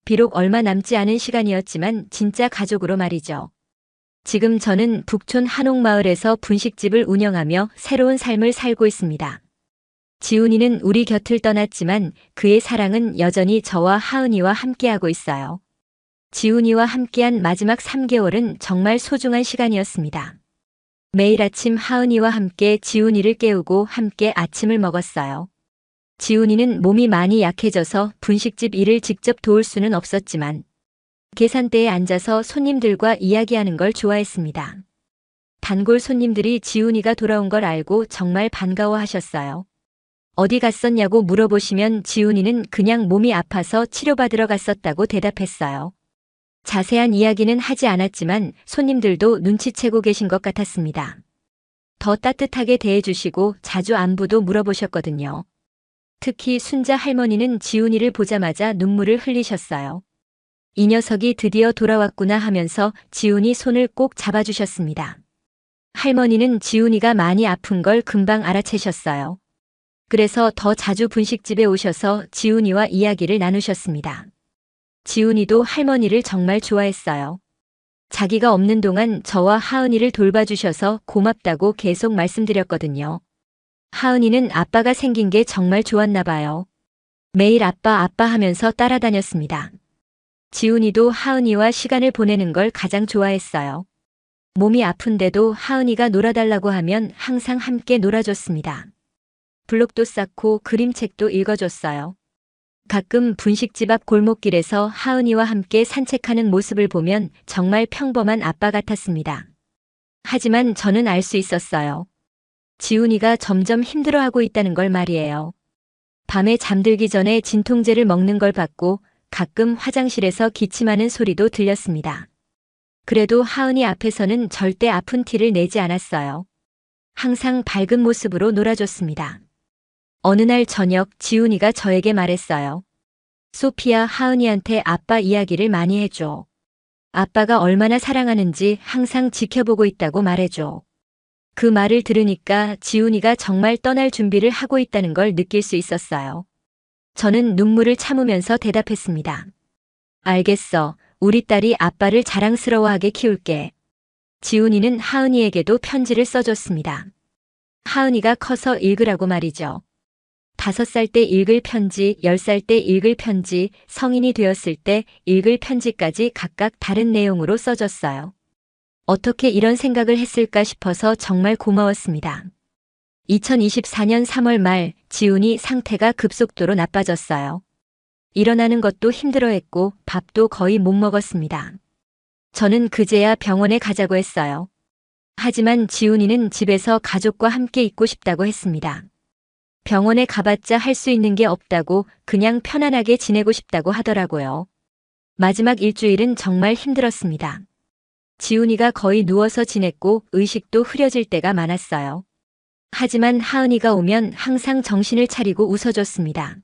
비록 얼마 남지 않은 시간이었지만 진짜 가족으로 말이죠. 지금 저는 북촌 한옥마을에서 분식집을 운영하며 새로운 삶을 살고 있습니다. 지훈이는 우리 곁을 떠났지만 그의 사랑은 여전히 저와 하은이와 함께하고 있어요. 지훈이와 함께한 마지막 3개월은 정말 소중한 시간이었습니다. 매일 아침 하은이와 함께 지훈이를 깨우고 함께 아침을 먹었어요. 지훈이는 몸이 많이 약해져서 분식집 일을 직접 도울 수는 없었지만 계산대에 앉아서 손님들과 이야기하는 걸 좋아했습니다. 단골 손님들이 지훈이가 돌아온 걸 알고 정말 반가워하셨어요. 어디 갔었냐고 물어보시면 지훈이는 그냥 몸이 아파서 치료받으러 갔었다고 대답했어요. 자세한 이야기는 하지 않았지만 손님들도 눈치채고 계신 것 같았습니다. 더 따뜻하게 대해주시고 자주 안부도 물어보셨거든요. 특히 순자 할머니는 지훈이를 보자마자 눈물을 흘리셨어요. 이 녀석이 드디어 돌아왔구나 하면서 지훈이 손을 꼭 잡아주셨습니다. 할머니는 지훈이가 많이 아픈 걸 금방 알아채셨어요. 그래서 더 자주 분식집에 오셔서 지훈이와 이야기를 나누셨습니다. 지훈이도 할머니를 정말 좋아했어요. 자기가 없는 동안 저와 하은이를 돌봐주셔서 고맙다고 계속 말씀드렸거든요. 하은이는 아빠가 생긴 게 정말 좋았나 봐요. 매일 아빠 아빠 하면서 따라다녔습니다. 지훈이도 하은이와 시간을 보내는 걸 가장 좋아했어요. 몸이 아픈데도 하은이가 놀아달라고 하면 항상 함께 놀아줬습니다. 블록도 쌓고 그림책도 읽어줬어요. 가끔 분식집 앞 골목길에서 하은이와 함께 산책하는 모습을 보면 정말 평범한 아빠 같았습니다. 하지만 저는 알 수 있었어요. 지훈이가 점점 힘들어하고 있다는 걸 말이에요. 밤에 잠들기 전에 진통제를 먹는 걸 봤고 가끔 화장실에서 기침하는 소리도 들렸습니다. 그래도 하은이 앞에서는 절대 아픈 티를 내지 않았어요. 항상 밝은 모습으로 놀아줬습니다. 어느 날 저녁 지훈이가 저에게 말했어요. 소피야, 하은이한테 아빠 이야기를 많이 해줘. 아빠가 얼마나 사랑하는지 항상 지켜보고 있다고 말해줘. 그 말을 들으니까 지훈이가 정말 떠날 준비를 하고 있다는 걸 느낄 수 있었어요. 저는 눈물을 참으면서 대답했습니다. 알겠어. 우리 딸이 아빠를 자랑스러워하게 키울게. 지훈이는 하은이에게도 편지를 써줬습니다. 하은이가 커서 읽으라고 말이죠. 5살 때 읽을 편지, 10살 때 읽을 편지, 성인이 되었을 때 읽을 편지까지 각각 다른 내용으로 써줬어요. 어떻게 이런 생각을 했을까 싶어서 정말 고마웠습니다. 2024년 3월 말 지훈이 상태가 급속도로 나빠졌어요. 일어나는 것도 힘들어했고 밥도 거의 못 먹었습니다. 저는 그제야 병원에 가자고 했어요. 하지만 지훈이는 집에서 가족과 함께 있고 싶다고 했습니다. 병원에 가봤자 할 수 있는 게 없다고 그냥 편안하게 지내고 싶다고 하더라고요. 마지막 일주일은 정말 힘들었습니다. 지훈이가 거의 누워서 지냈고 의식도 흐려질 때가 많았어요. 하지만 하은이가 오면 항상 정신을 차리고 웃어줬습니다.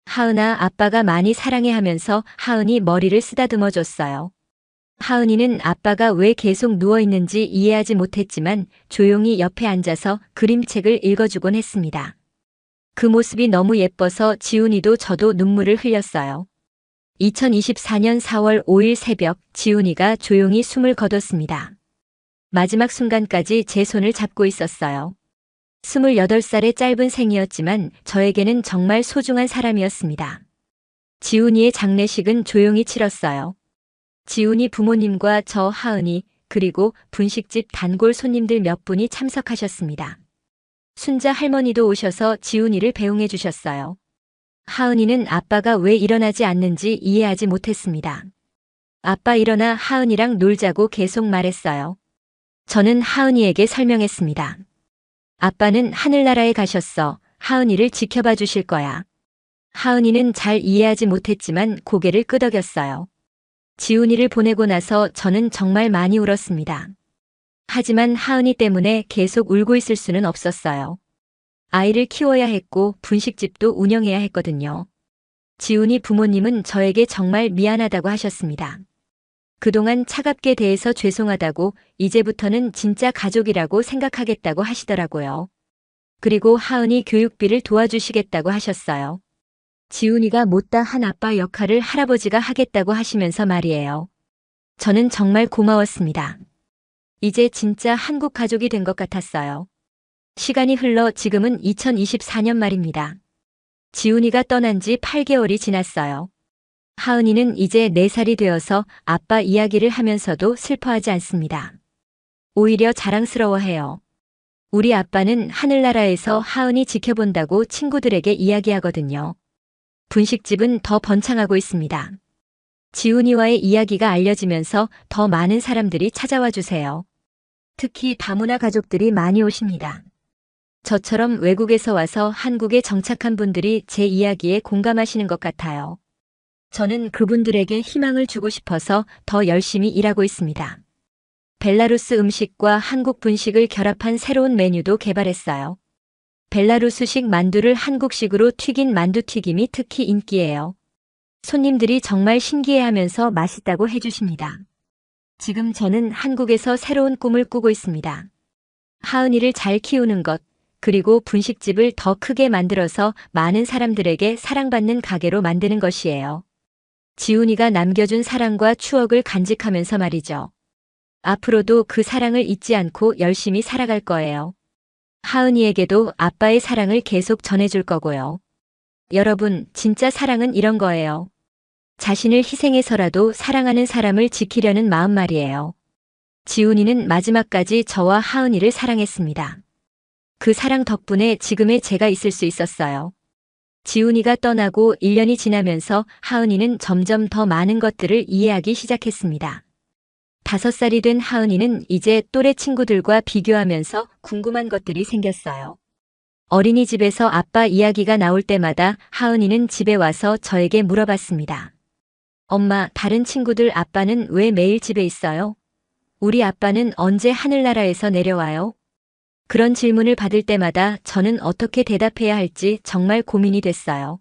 하은아, 아빠가 많이 사랑해 하면서 하은이 머리를 쓰다듬어 줬어요. 하은이는 아빠가 왜 계속 누워있는지 이해하지 못했지만 조용히 옆에 앉아서 그림책을 읽어주곤 했습니다. 그 모습이 너무 예뻐서 지훈이도 저도 눈물을 흘렸어요. 2024년 4월 5일 새벽 지훈이가 조용히 숨을 거뒀습니다. 마지막 순간까지 제 손을 잡고 있었어요. 28살의 짧은 생이었지만 저에게는 정말 소중한 사람이었습니다. 지훈이의 장례식은 조용히 치렀어요. 지훈이 부모님과 저 하은이 그리고 분식집 단골 손님들 몇 분이 참석하셨습니다. 순자 할머니도 오셔서 지훈이를 배웅해 주셨어요. 하은이는 아빠가 왜 일어나지 않는지 이해하지 못했습니다. 아빠 일어나 하은이랑 놀자고 계속 말했어요. 저는 하은이에게 설명했습니다. 아빠는 하늘나라에 가셨어. 하은이를 지켜봐 주실 거야. 하은이는 잘 이해하지 못했지만 고개를 끄덕였어요. 지훈이를 보내고 나서 저는 정말 많이 울었습니다. 하지만 하은이 때문에 계속 울고 있을 수는 없었어요. 아이를 키워야 했고 분식집도 운영해야 했거든요. 지훈이 부모님은 저에게 정말 미안하다고 하셨습니다. 그동안 차갑게 대해서 죄송하다고 이제부터는 진짜 가족이라고 생각하겠다고 하시더라고요. 그리고 하은이 교육비를 도와주시겠다고 하셨어요. 지훈이가 못다 한 아빠 역할을 할아버지가 하겠다고 하시면서 말이에요. 저는 정말 고마웠습니다. 이제 진짜 한국 가족이 된 것 같았어요. 시간이 흘러 지금은 2024년 말입니다. 지훈이가 떠난 지 8개월이 지났어요. 하은이는 이제 4살이 되어서 아빠 이야기를 하면서도 슬퍼하지 않습니다. 오히려 자랑스러워해요. 우리 아빠는 하늘나라에서 하은이 지켜본다고 친구들에게 이야기하거든요. 분식집은 더 번창하고 있습니다. 지훈이와의 이야기가 알려지면서 더 많은 사람들이 찾아와 주세요. 특히 다문화 가족들이 많이 오십니다. 저처럼 외국에서 와서 한국에 정착한 분들이 제 이야기에 공감하시는 것 같아요. 저는 그분들에게 희망을 주고 싶어서 더 열심히 일하고 있습니다. 벨라루스 음식과 한국 분식을 결합한 새로운 메뉴도 개발했어요. 벨라루스식 만두를 한국식으로 튀긴 만두튀김이 특히 인기예요. 손님들이 정말 신기해하면서 맛있다고 해주십니다. 지금 저는 한국에서 새로운 꿈을 꾸고 있습니다. 하은이를 잘 키우는 것, 그리고 분식집을 더 크게 만들어서 많은 사람들에게 사랑받는 가게로 만드는 것이에요. 지훈이가 남겨준 사랑과 추억을 간직하면서 말이죠. 앞으로도 그 사랑을 잊지 않고 열심히 살아갈 거예요. 하은이에게도 아빠의 사랑을 계속 전해줄 거고요. 여러분, 진짜 사랑은 이런 거예요. 자신을 희생해서라도 사랑하는 사람을 지키려는 마음 말이에요. 지훈이는 마지막까지 저와 하은이를 사랑했습니다. 그 사랑 덕분에 지금의 제가 있을 수 있었어요. 지훈이가 떠나고 1년이 지나면서 하은이는 점점 더 많은 것들을 이해하기 시작했습니다. 5살이 된 하은이는 이제 또래 친구들과 비교하면서 궁금한 것들이 생겼어요. 어린이집에서 아빠 이야기가 나올 때마다 하은이는 집에 와서 저에게 물어봤습니다. 엄마, 다른 친구들 아빠는 왜 매일 집에 있어요? 우리 아빠는 언제 하늘나라에서 내려와요? 그런 질문을 받을 때마다 저는 어떻게 대답해야 할지 정말 고민이 됐어요.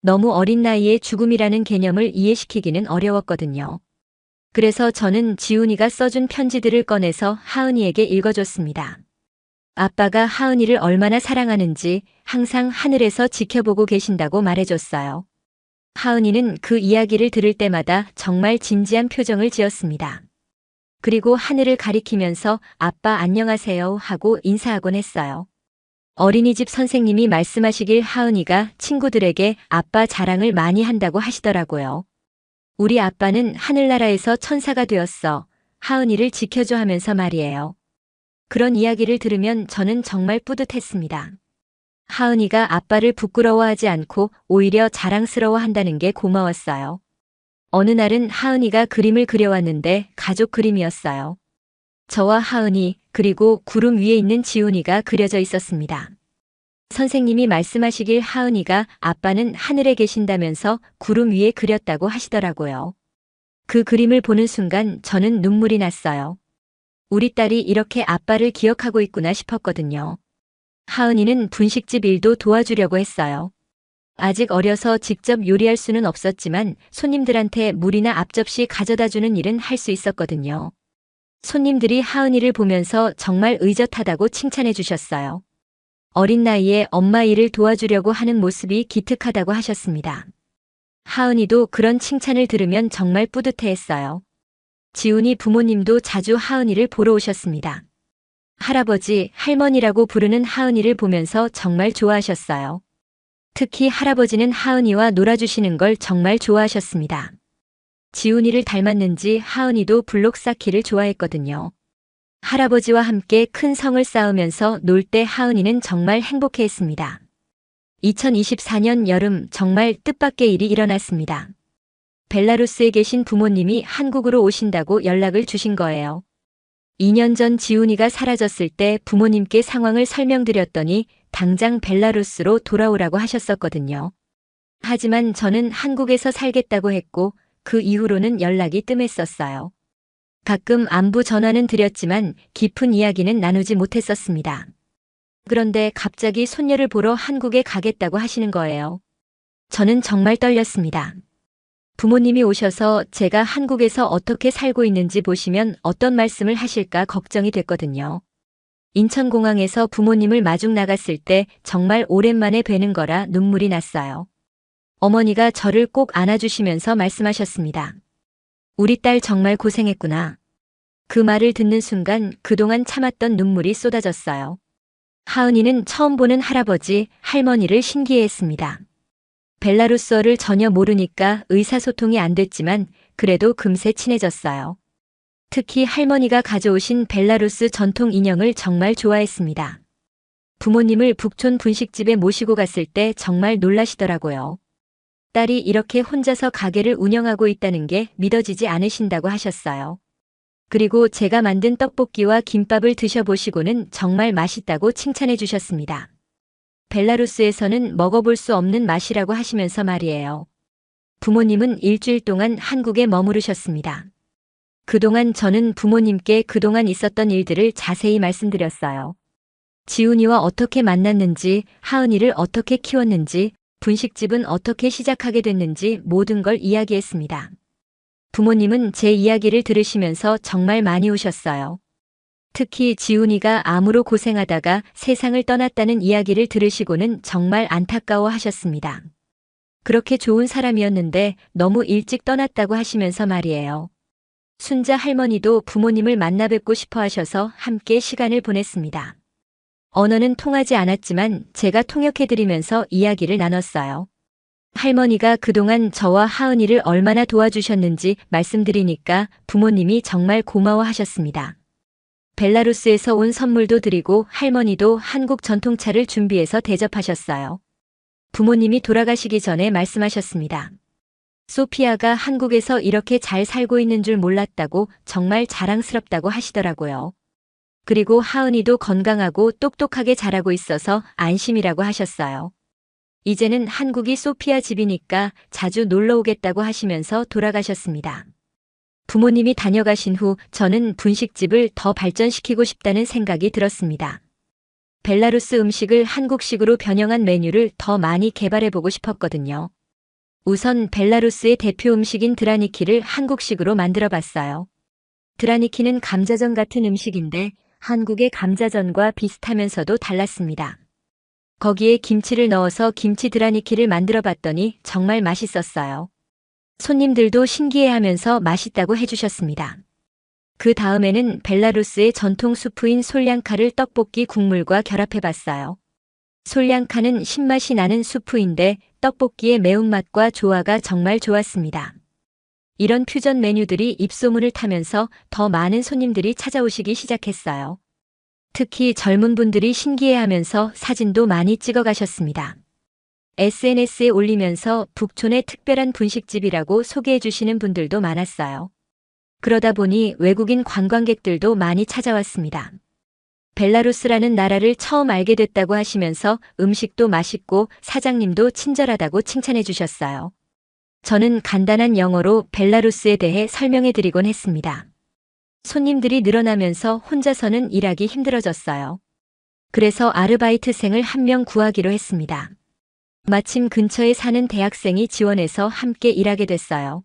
너무 어린 나이에 죽음이라는 개념을 이해시키기는 어려웠거든요. 그래서 저는 지훈이가 써준 편지들을 꺼내서 하은이에게 읽어줬습니다. 아빠가 하은이를 얼마나 사랑하는지 항상 하늘에서 지켜보고 계신다고 말해줬어요. 하은이는 그 이야기를 들을 때마다 정말 진지한 표정을 지었습니다. 그리고 하늘을 가리키면서 아빠 안녕하세요 하고 인사하곤 했어요. 어린이집 선생님이 말씀하시길 하은이가 친구들에게 아빠 자랑을 많이 한다고 하시더라고요. 우리 아빠는 하늘나라에서 천사가 되었어. 하은이를 지켜줘 하면서 말이에요. 그런 이야기를 들으면 저는 정말 뿌듯했습니다. 하은이가 아빠를 부끄러워하지 않고 오히려 자랑스러워한다는 게 고마웠어요. 어느 날은 하은이가 그림을 그려왔는데 가족 그림이었어요. 저와 하은이 그리고 구름 위에 있는 지훈이가 그려져 있었습니다. 선생님이 말씀하시길 하은이가 아빠는 하늘에 계신다면서 구름 위에 그렸다고 하시더라고요. 그 그림을 보는 순간 저는 눈물이 났어요. 우리 딸이 이렇게 아빠를 기억하고 있구나 싶었거든요. 하은이는 분식집 일도 도와주려고 했어요. 아직 어려서 직접 요리할 수는 없었지만 손님들한테 물이나 앞접시 가져다주는 일은 할 수 있었거든요. 손님들이 하은이를 보면서 정말 의젓하다고 칭찬해 주셨어요. 어린 나이에 엄마 일을 도와주려고 하는 모습이 기특하다고 하셨습니다. 하은이도 그런 칭찬을 들으면 정말 뿌듯해했어요. 지훈이 부모님도 자주 하은이를 보러 오셨습니다. 할아버지, 할머니라고 부르는 하은이를 보면서 정말 좋아하셨어요. 특히 할아버지는 하은이와 놀아주시는 걸 정말 좋아하셨습니다. 지훈이를 닮았는지 하은이도 블록 쌓기를 좋아했거든요. 할아버지와 함께 큰 성을 쌓으면서 놀 때 하은이는 정말 행복해했습니다. 2024년 여름 정말 뜻밖의 일이 일어났습니다. 벨라루스에 계신 부모님이 한국으로 오신다고 연락을 주신 거예요. 2년 전 지훈이가 사라졌을 때 부모님께 상황을 설명드렸더니 당장 벨라루스로 돌아오라고 하셨었거든요. 하지만 저는 한국에서 살겠다고 했고 그 이후로는 연락이 뜸했었어요. 가끔 안부 전화는 드렸지만 깊은 이야기는 나누지 못했었습니다. 그런데 갑자기 손녀를 보러 한국에 가겠다고 하시는 거예요. 저는 정말 떨렸습니다. 부모님이 오셔서 제가 한국에서 어떻게 살고 있는지 보시면 어떤 말씀을 하실까 걱정이 됐거든요. 인천공항에서 부모님을 마중 나갔을 때 정말 오랜만에 뵈는 거라 눈물이 났어요. 어머니가 저를 꼭 안아주시면서 말씀하셨습니다. 우리 딸 정말 고생했구나. 그 말을 듣는 순간 그동안 참았던 눈물이 쏟아졌어요. 하은이는 처음 보는 할아버지, 할머니를 신기해했습니다. 벨라루스어를 전혀 모르니까 의사소통이 안 됐지만 그래도 금세 친해졌어요. 특히 할머니가 가져오신 벨라루스 전통 인형을 정말 좋아했습니다. 부모님을 북촌 분식집에 모시고 갔을 때 정말 놀라시더라고요. 딸이 이렇게 혼자서 가게를 운영하고 있다는 게 믿어지지 않으신다고 하셨어요. 그리고 제가 만든 떡볶이와 김밥을 드셔보시고는 정말 맛있다고 칭찬해 주셨습니다. 벨라루스에서는 먹어볼 수 없는 맛이라고 하시면서 말이에요. 부모님은 일주일 동안 한국에 머무르셨습니다. 그동안 저는 부모님께 그동안 있었던 일들을 자세히 말씀드렸어요. 지훈이와 어떻게 만났는지, 하은이를 어떻게 키웠는지, 분식집은 어떻게 시작하게 됐는지 모든 걸 이야기했습니다. 부모님은 제 이야기를 들으시면서 정말 많이 우셨어요. 특히 지훈이가 암으로 고생하다가 세상을 떠났다는 이야기를 들으시고는 정말 안타까워 하셨습니다. 그렇게 좋은 사람이었는데 너무 일찍 떠났다고 하시면서 말이에요. 순자 할머니도 부모님을 만나 뵙고 싶어 하셔서 함께 시간을 보냈습니다. 언어는 통하지 않았지만 제가 통역해드리면서 이야기를 나눴어요. 할머니가 그동안 저와 하은이를 얼마나 도와주셨는지 말씀드리니까 부모님이 정말 고마워하셨습니다. 벨라루스에서 온 선물도 드리고 할머니도 한국 전통차를 준비해서 대접하셨어요. 부모님이 돌아가시기 전에 말씀하셨습니다. 소피아가 한국에서 이렇게 잘 살고 있는 줄 몰랐다고 정말 자랑스럽다고 하시더라고요. 그리고 하은이도 건강하고 똑똑하게 자라고 있어서 안심이라고 하셨어요. 이제는 한국이 소피아 집이니까 자주 놀러 오겠다고 하시면서 돌아가셨습니다. 부모님이 다녀가신 후 저는 분식집을 더 발전시키고 싶다는 생각이 들었습니다. 벨라루스 음식을 한국식으로 변형한 메뉴를 더 많이 개발해보고 싶었거든요. 우선 벨라루스의 대표 음식인 드라니키를 한국식으로 만들어봤어요. 드라니키는 감자전 같은 음식인데 한국의 감자전과 비슷하면서도 달랐습니다. 거기에 김치를 넣어서 김치 드라니키를 만들어봤더니 정말 맛있었어요. 손님들도 신기해하면서 맛있다고 해주셨습니다. 그 다음에는 벨라루스의 전통 수프인 솔량카를 떡볶이 국물과 결합해봤어요. 솔량카는 신맛이 나는 수프인데 떡볶이의 매운맛과 조화가 정말 좋았습니다. 이런 퓨전 메뉴들이 입소문을 타면서 더 많은 손님들이 찾아오시기 시작했어요. 특히 젊은 분들이 신기해하면서 사진도 많이 찍어가셨습니다. SNS에 올리면서 북촌의 특별한 분식집이라고 소개해 주시는 분들도 많았어요. 그러다 보니 외국인 관광객들도 많이 찾아왔습니다. 벨라루스라는 나라를 처음 알게 됐다고 하시면서 음식도 맛있고 사장님도 친절하다고 칭찬해 주셨어요. 저는 간단한 영어로 벨라루스에 대해 설명해 드리곤 했습니다. 손님들이 늘어나면서 혼자서는 일하기 힘들어졌어요. 그래서 아르바이트생을 한 명 구하기로 했습니다. 마침 근처에 사는 대학생이 지원해서 함께 일하게 됐어요.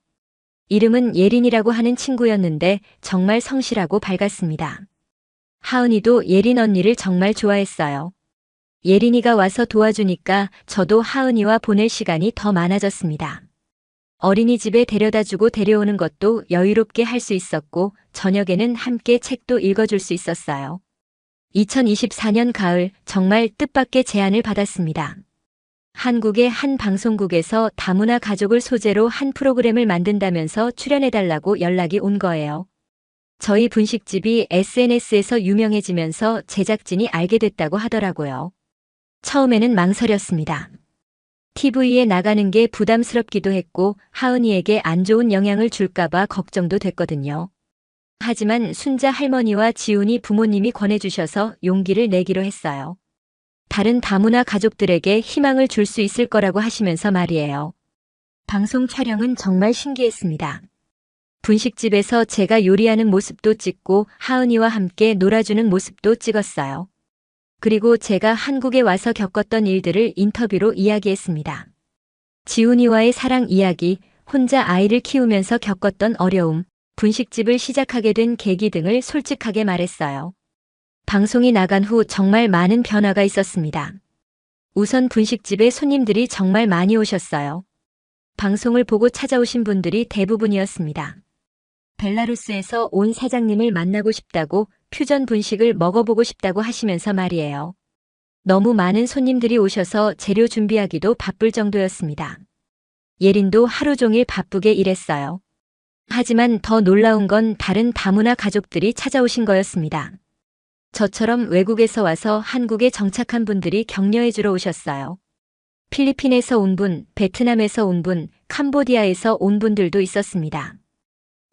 이름은 예린이라고 하는 친구였는데 정말 성실하고 밝았습니다. 하은이도 예린 언니를 정말 좋아했어요. 예린이가 와서 도와주니까 저도 하은이와 보낼 시간이 더 많아졌습니다. 어린이집에 데려다주고 데려오는 것도 여유롭게 할 수 있었고 저녁에는 함께 책도 읽어줄 수 있었어요. 2024년 가을 정말 뜻밖의 제안을 받았습니다. 한국의 한 방송국에서 다문화 가족을 소재로 한 프로그램을 만든다면서 출연해달라고 연락이 온 거예요. 저희 분식집이 SNS에서 유명해지면서 제작진이 알게 됐다고 하더라고요. 처음에는 망설였습니다. TV에 나가는 게 부담스럽기도 했고 하은이에게 안 좋은 영향을 줄까봐 걱정도 됐거든요. 하지만 순자 할머니와 지훈이 부모님이 권해주셔서 용기를 내기로 했어요. 다른 다문화 가족들에게 희망을 줄 수 있을 거라고 하시면서 말이에요. 방송 촬영은 정말 신기했습니다. 분식집에서 제가 요리하는 모습도 찍고 하은이와 함께 놀아주는 모습도 찍었어요. 그리고 제가 한국에 와서 겪었던 일들을 인터뷰로 이야기했습니다. 지훈이와의 사랑 이야기, 혼자 아이를 키우면서 겪었던 어려움, 분식집을 시작하게 된 계기 등을 솔직하게 말했어요. 방송이 나간 후 정말 많은 변화가 있었습니다. 우선 분식집에 손님들이 정말 많이 오셨어요. 방송을 보고 찾아오신 분들이 대부분이었습니다. 벨라루스에서 온 사장님을 만나고 싶다고 퓨전 분식을 먹어보고 싶다고 하시면서 말이에요. 너무 많은 손님들이 오셔서 재료 준비하기도 바쁠 정도였습니다. 예린도 하루 종일 바쁘게 일했어요. 하지만 더 놀라운 건 다른 다문화 가족들이 찾아오신 거였습니다. 저처럼 외국에서 와서 한국에 정착한 분들이 격려해주러 오셨어요. 필리핀에서 온 분, 베트남에서 온 분, 캄보디아에서 온 분들도 있었습니다.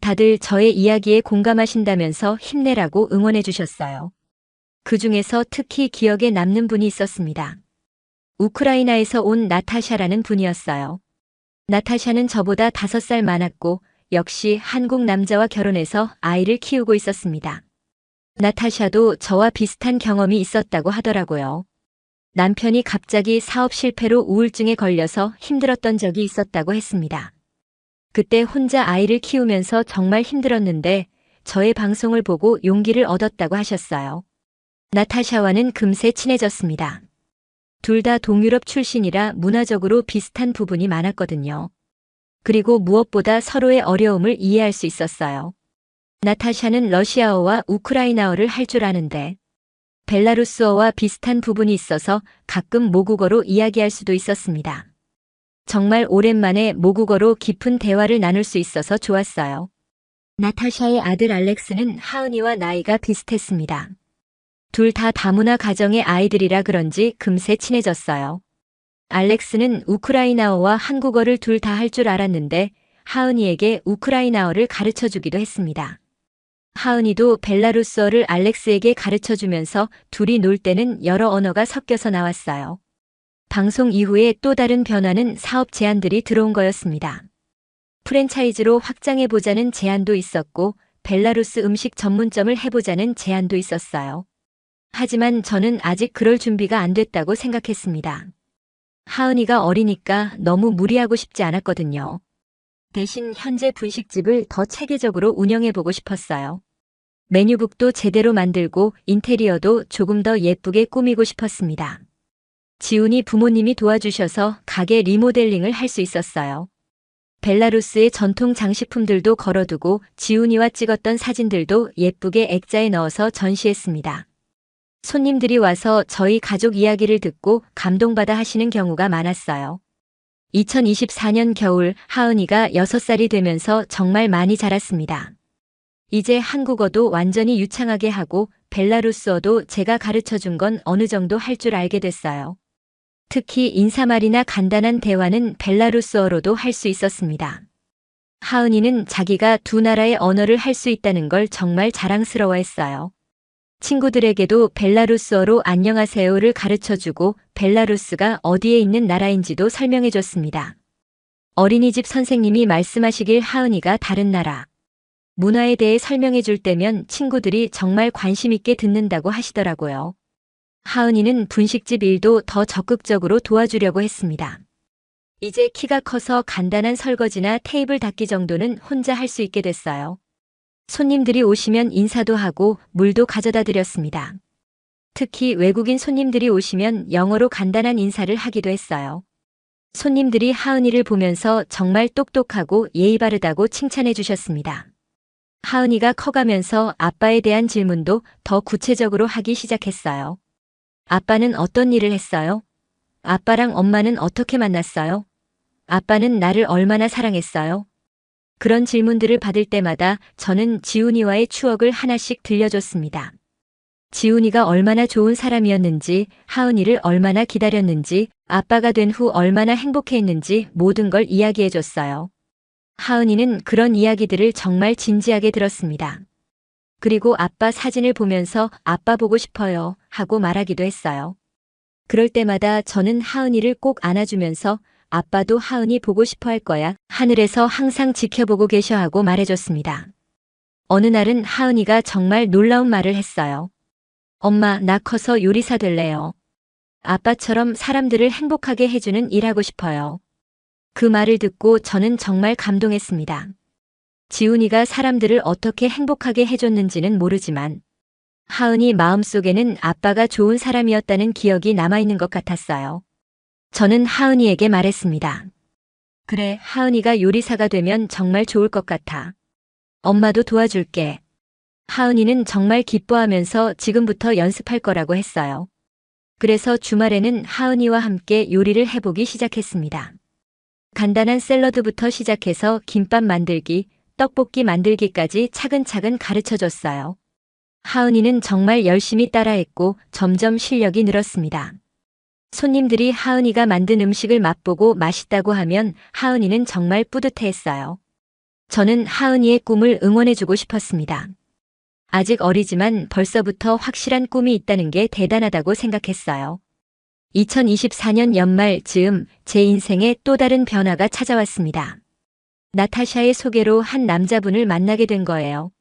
다들 저의 이야기에 공감하신다면서 힘내라고 응원해 주셨어요. 그 중에서 특히 기억에 남는 분이 있었습니다. 우크라이나에서 온 나타샤라는 분이었어요. 나타샤는 저보다 5살 많았고 역시 한국 남자와 결혼해서 아이를 키우고 있었습니다. 나타샤도 저와 비슷한 경험이 있었다고 하더라고요. 남편이 갑자기 사업 실패로 우울증에 걸려서 힘들었던 적이 있었다고 했습니다. 그때 혼자 아이를 키우면서 정말 힘들었는데 저의 방송을 보고 용기를 얻었다고 하셨어요. 나타샤와는 금세 친해졌습니다. 둘 다 동유럽 출신이라 문화적으로 비슷한 부분이 많았거든요. 그리고 무엇보다 서로의 어려움을 이해할 수 있었어요. 나타샤는 러시아어와 우크라이나어를 할 줄 아는데 벨라루스어와 비슷한 부분이 있어서 가끔 모국어로 이야기할 수도 있었습니다. 정말 오랜만에 모국어로 깊은 대화를 나눌 수 있어서 좋았어요. 나타샤의 아들 알렉스는 하은이와 나이가 비슷했습니다. 둘 다 다문화 가정의 아이들이라 그런지 금세 친해졌어요. 알렉스는 우크라이나어와 한국어를 둘 다 할 줄 알았는데 하은이에게 우크라이나어를 가르쳐 주기도 했습니다. 하은이도 벨라루스어를 알렉스에게 가르쳐 주면서 둘이 놀 때는 여러 언어가 섞여서 나왔어요. 방송 이후에 또 다른 변화는 사업 제안들이 들어온 거였습니다. 프랜차이즈로 확장해보자는 제안도 있었고 벨라루스 음식 전문점을 해보자는 제안도 있었어요. 하지만 저는 아직 그럴 준비가 안 됐다고 생각했습니다. 하은이가 어리니까 너무 무리하고 싶지 않았거든요. 대신 현재 분식집을 더 체계적으로 운영해보고 싶었어요. 메뉴북도 제대로 만들고 인테리어도 조금 더 예쁘게 꾸미고 싶었습니다. 지훈이 부모님이 도와주셔서 가게 리모델링을 할 수 있었어요. 벨라루스의 전통 장식품들도 걸어두고 지훈이와 찍었던 사진들도 예쁘게 액자에 넣어서 전시했습니다. 손님들이 와서 저희 가족 이야기를 듣고 감동받아 하시는 경우가 많았어요. 2024년 겨울 하은이가 6살이 되면서 정말 많이 자랐습니다. 이제 한국어도 완전히 유창하게 하고 벨라루스어도 제가 가르쳐준 건 어느 정도 할 줄 알게 됐어요. 특히 인사말이나 간단한 대화는 벨라루스어로도 할 수 있었습니다. 하은이는 자기가 두 나라의 언어를 할 수 있다는 걸 정말 자랑스러워했어요. 친구들에게도 벨라루스어로 안녕하세요를 가르쳐주고 벨라루스가 어디에 있는 나라인지도 설명해줬습니다. 어린이집 선생님이 말씀하시길 하은이가 다른 나라 문화에 대해 설명해줄 때면 친구들이 정말 관심 있게 듣는다고 하시더라고요. 하은이는 분식집 일도 더 적극적으로 도와주려고 했습니다. 이제 키가 커서 간단한 설거지나 테이블 닦기 정도는 혼자 할 수 있게 됐어요. 손님들이 오시면 인사도 하고 물도 가져다 드렸습니다. 특히 외국인 손님들이 오시면 영어로 간단한 인사를 하기도 했어요. 손님들이 하은이를 보면서 정말 똑똑하고 예의 바르다고 칭찬해 주셨습니다. 하은이가 커가면서 아빠에 대한 질문도 더 구체적으로 하기 시작했어요. 아빠는 어떤 일을 했어요? 아빠랑 엄마는 어떻게 만났어요? 아빠는 나를 얼마나 사랑했어요? 그런 질문들을 받을 때마다 저는 지훈이와의 추억을 하나씩 들려줬습니다. 지훈이가 얼마나 좋은 사람이었는지, 하은이를 얼마나 기다렸는지, 아빠가 된 후 얼마나 행복해했는지 모든 걸 이야기해줬어요. 하은이는 그런 이야기들을 정말 진지하게 들었습니다. 그리고 아빠 사진을 보면서 아빠 보고 싶어요 하고 말하기도 했어요. 그럴 때마다 저는 하은이를 꼭 안아주면서 아빠도 하은이 보고 싶어 할 거야. 하늘에서 항상 지켜보고 계셔 하고 말해줬습니다. 어느 날은 하은이가 정말 놀라운 말을 했어요. 엄마, 나 커서 요리사 될래요. 아빠처럼 사람들을 행복하게 해주는 일 하고 싶어요. 그 말을 듣고 저는 정말 감동했습니다. 지훈이가 사람들을 어떻게 행복하게 해줬는지는 모르지만 하은이 마음속에는 아빠가 좋은 사람이었다는 기억이 남아있는 것 같았어요. 저는 하은이에게 말했습니다. 그래, 하은이가 요리사가 되면 정말 좋을 것 같아. 엄마도 도와줄게. 하은이는 정말 기뻐하면서 지금부터 연습할 거라고 했어요. 그래서 주말에는 하은이와 함께 요리를 해보기 시작했습니다. 간단한 샐러드부터 시작해서 김밥 만들기, 떡볶이 만들기까지 차근차근 가르쳐줬어요. 하은이는 정말 열심히 따라했고 점점 실력이 늘었습니다. 손님들이 하은이가 만든 음식을 맛보고 맛있다고 하면 하은이는 정말 뿌듯해했어요. 저는 하은이의 꿈을 응원해주고 싶었습니다. 아직 어리지만 벌써부터 확실한 꿈이 있다는 게 대단하다고 생각했어요. 2024년 연말 즈음 제 인생에 또 다른 변화가 찾아왔습니다. 나타샤의 소개로 한 남자분을 만나게 된 거예요.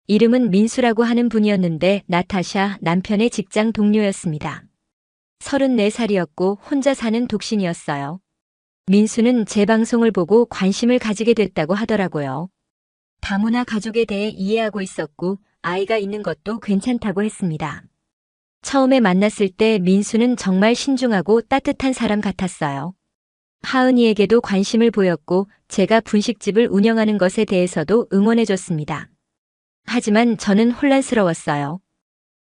이름은 민수라고 하는 분이었는데 나타샤 남편의 직장 동료였습니다. 34살이었고 혼자 사는 독신이었어요. 민수는 제 방송을 보고 관심을 가지게 됐다고 하더라고요. 다문화 가족에 대해 이해하고 있었고 아이가 있는 것도 괜찮다고 했습니다. 처음에 만났을 때 민수는 정말 신중하고 따뜻한 사람 같았어요. 하은이에게도 관심을 보였고 제가 분식집을 운영하는 것에 대해서도 응원해줬습니다. 하지만 저는 혼란스러웠어요.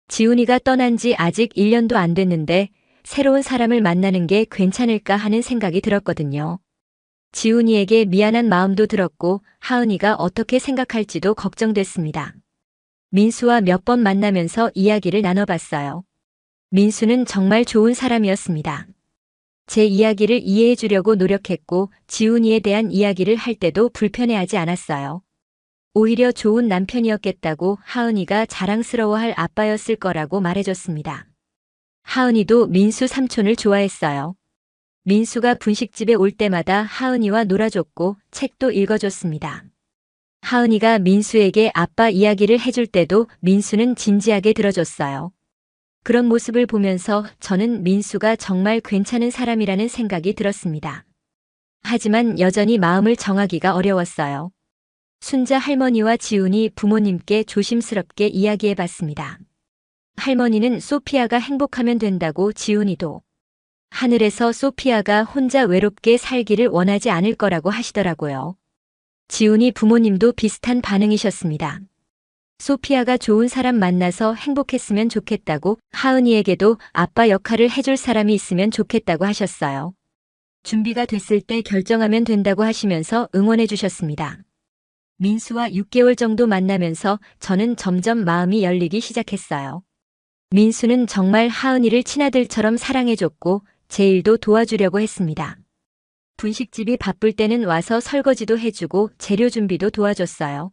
지훈이가 떠난 지 아직 1년도 안 됐는데 새로운 사람을 만나는 게 괜찮을까 하는 생각이 들었거든요. 지훈이에게 미안한 마음도 들었고 하은이가 어떻게 생각할지도 걱정됐습니다. 민수와 몇 번 만나면서 이야기를 나눠봤어요. 민수는 정말 좋은 사람이었습니다. 제 이야기를 이해해 주려고 노력했고 지훈이에 대한 이야기를 할 때도 불편해하지 않았어요. 오히려 좋은 남편이었겠다고 하은이가 자랑스러워할 아빠였을 거라고 말해줬습니다. 하은이도 민수 삼촌을 좋아했어요. 민수가 분식집에 올 때마다 하은이와 놀아줬고 책도 읽어줬습니다. 하은이가 민수에게 아빠 이야기를 해줄 때도 민수는 진지하게 들어줬어요. 그런 모습을 보면서 저는 민수가 정말 괜찮은 사람이라는 생각이 들었습니다. 하지만 여전히 마음을 정하기가 어려웠어요. 순자 할머니와 지훈이 부모님께 조심스럽게 이야기해봤습니다. 할머니는 소피아가 행복하면 된다고 지훈이도 하늘에서 소피아가 혼자 외롭게 살기를 원하지 않을 거라고 하시더라고요. 지훈이 부모님도 비슷한 반응이셨습니다. 소피아가 좋은 사람 만나서 행복했으면 좋겠다고 하은이에게도 아빠 역할을 해줄 사람이 있으면 좋겠다고 하셨어요. 준비가 됐을 때 결정하면 된다고 하시면서 응원해 주셨습니다. 민수와 6개월 정도 만나면서 저는 점점 마음이 열리기 시작했어요. 민수는 정말 하은이를 친아들처럼 사랑해줬고 제 일도 도와주려고 했습니다. 분식집이 바쁠 때는 와서 설거지도 해주고 재료 준비도 도와줬어요.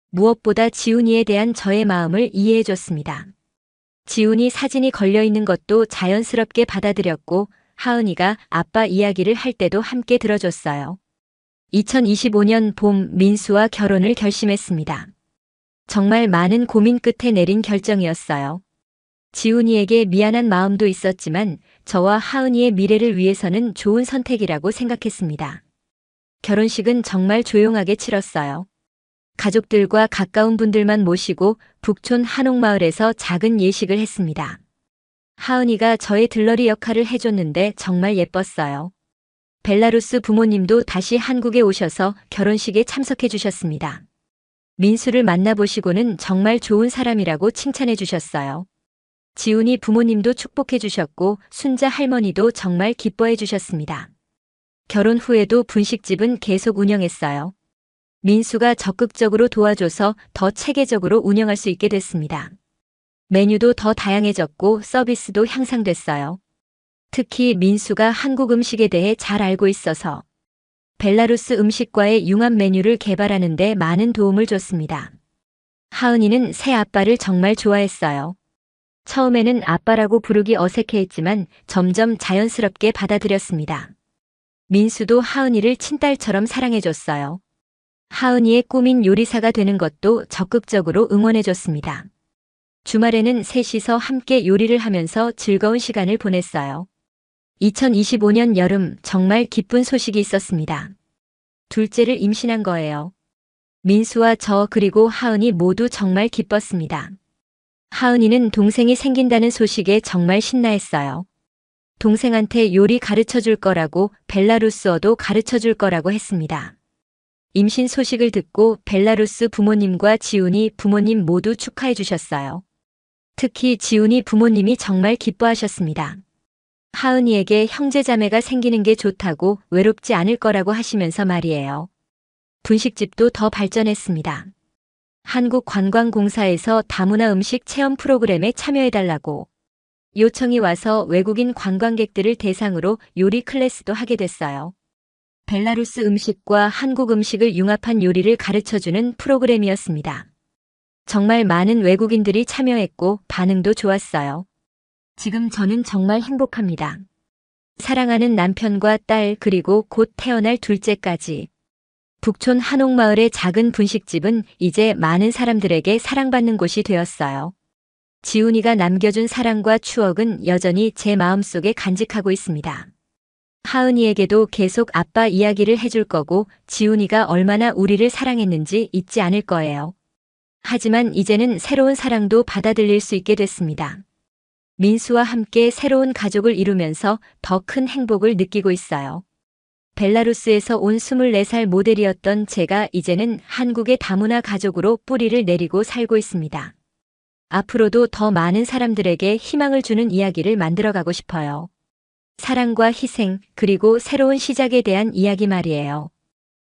무엇보다 지훈이에 대한 저의 마음을 이해해줬습니다. 지훈이 사진이 걸려있는 것도 자연스럽게 받아들였고 하은이가 아빠 이야기를 할 때도 함께 들어줬어요. 2025년 봄 민수와 결혼을 결심했습니다. 정말 많은 고민 끝에 내린 결정이었어요. 지훈이에게 미안한 마음도 있었지만 저와 하은이의 미래를 위해서는 좋은 선택이라고 생각했습니다. 결혼식은 정말 조용하게 치렀어요. 가족들과 가까운 분들만 모시고 북촌 한옥마을에서 작은 예식을 했습니다. 하은이가 저의 들러리 역할을 해줬는데 정말 예뻤어요. 벨라루스 부모님도 다시 한국에 오셔서 결혼식에 참석해 주셨습니다. 민수를 만나보시고는 정말 좋은 사람이라고 칭찬해 주셨어요. 지훈이 부모님도 축복해 주셨고 순자 할머니도 정말 기뻐해 주셨습니다. 결혼 후에도 분식집은 계속 운영했어요. 민수가 적극적으로 도와줘서 더 체계적으로 운영할 수 있게 됐습니다. 메뉴도 더 다양해졌고 서비스도 향상됐어요. 특히 민수가 한국 음식에 대해 잘 알고 있어서 벨라루스 음식과의 융합 메뉴를 개발하는 데 많은 도움을 줬습니다. 하은이는 새 아빠를 정말 좋아했어요. 처음에는 아빠라고 부르기 어색해했지만 점점 자연스럽게 받아들였습니다. 민수도 하은이를 친딸처럼 사랑해줬어요. 하은이의 꿈인 요리사가 되는 것도 적극적으로 응원해줬습니다. 주말에는 셋이서 함께 요리를 하면서 즐거운 시간을 보냈어요. 2025년 여름 정말 기쁜 소식이 있었습니다. 둘째를 임신한 거예요. 민수와 저 그리고 하은이 모두 정말 기뻤습니다. 하은이는 동생이 생긴다는 소식에 정말 신나했어요. 동생한테 요리 가르쳐 줄 거라고 벨라루스어도 가르쳐 줄 거라고 했습니다. 임신 소식을 듣고 벨라루스 부모님과 지훈이 부모님 모두 축하해 주셨어요. 특히 지훈이 부모님이 정말 기뻐하셨습니다. 하은이에게 형제자매가 생기는 게 좋다고 외롭지 않을 거라고 하시면서 말이에요. 분식집도 더 발전했습니다. 한국관광공사에서 다문화 음식 체험 프로그램에 참여해달라고 요청이 와서 외국인 관광객들을 대상으로 요리 클래스도 하게 됐어요. 벨라루스 음식과 한국 음식을 융합한 요리를 가르쳐주는 프로그램이었습니다. 정말 많은 외국인들이 참여했고 반응도 좋았어요. 지금 저는 정말 행복합니다. 사랑하는 남편과 딸 그리고 곧 태어날 둘째까지. 북촌 한옥마을의 작은 분식집은 이제 많은 사람들에게 사랑받는 곳이 되었어요. 지훈이가 남겨준 사랑과 추억은 여전히 제 마음속에 간직하고 있습니다. 하은이에게도 계속 아빠 이야기를 해줄 거고 지훈이가 얼마나 우리를 사랑했는지 잊지 않을 거예요. 하지만 이제는 새로운 사랑도 받아들일 수 있게 됐습니다. 민수와 함께 새로운 가족을 이루면서 더 큰 행복을 느끼고 있어요. 벨라루스에서 온 24살 모델이었던 제가 이제는 한국의 다문화 가족으로 뿌리를 내리고 살고 있습니다. 앞으로도 더 많은 사람들에게 희망을 주는 이야기를 만들어가고 싶어요. 사랑과 희생, 그리고 새로운 시작에 대한 이야기 말이에요.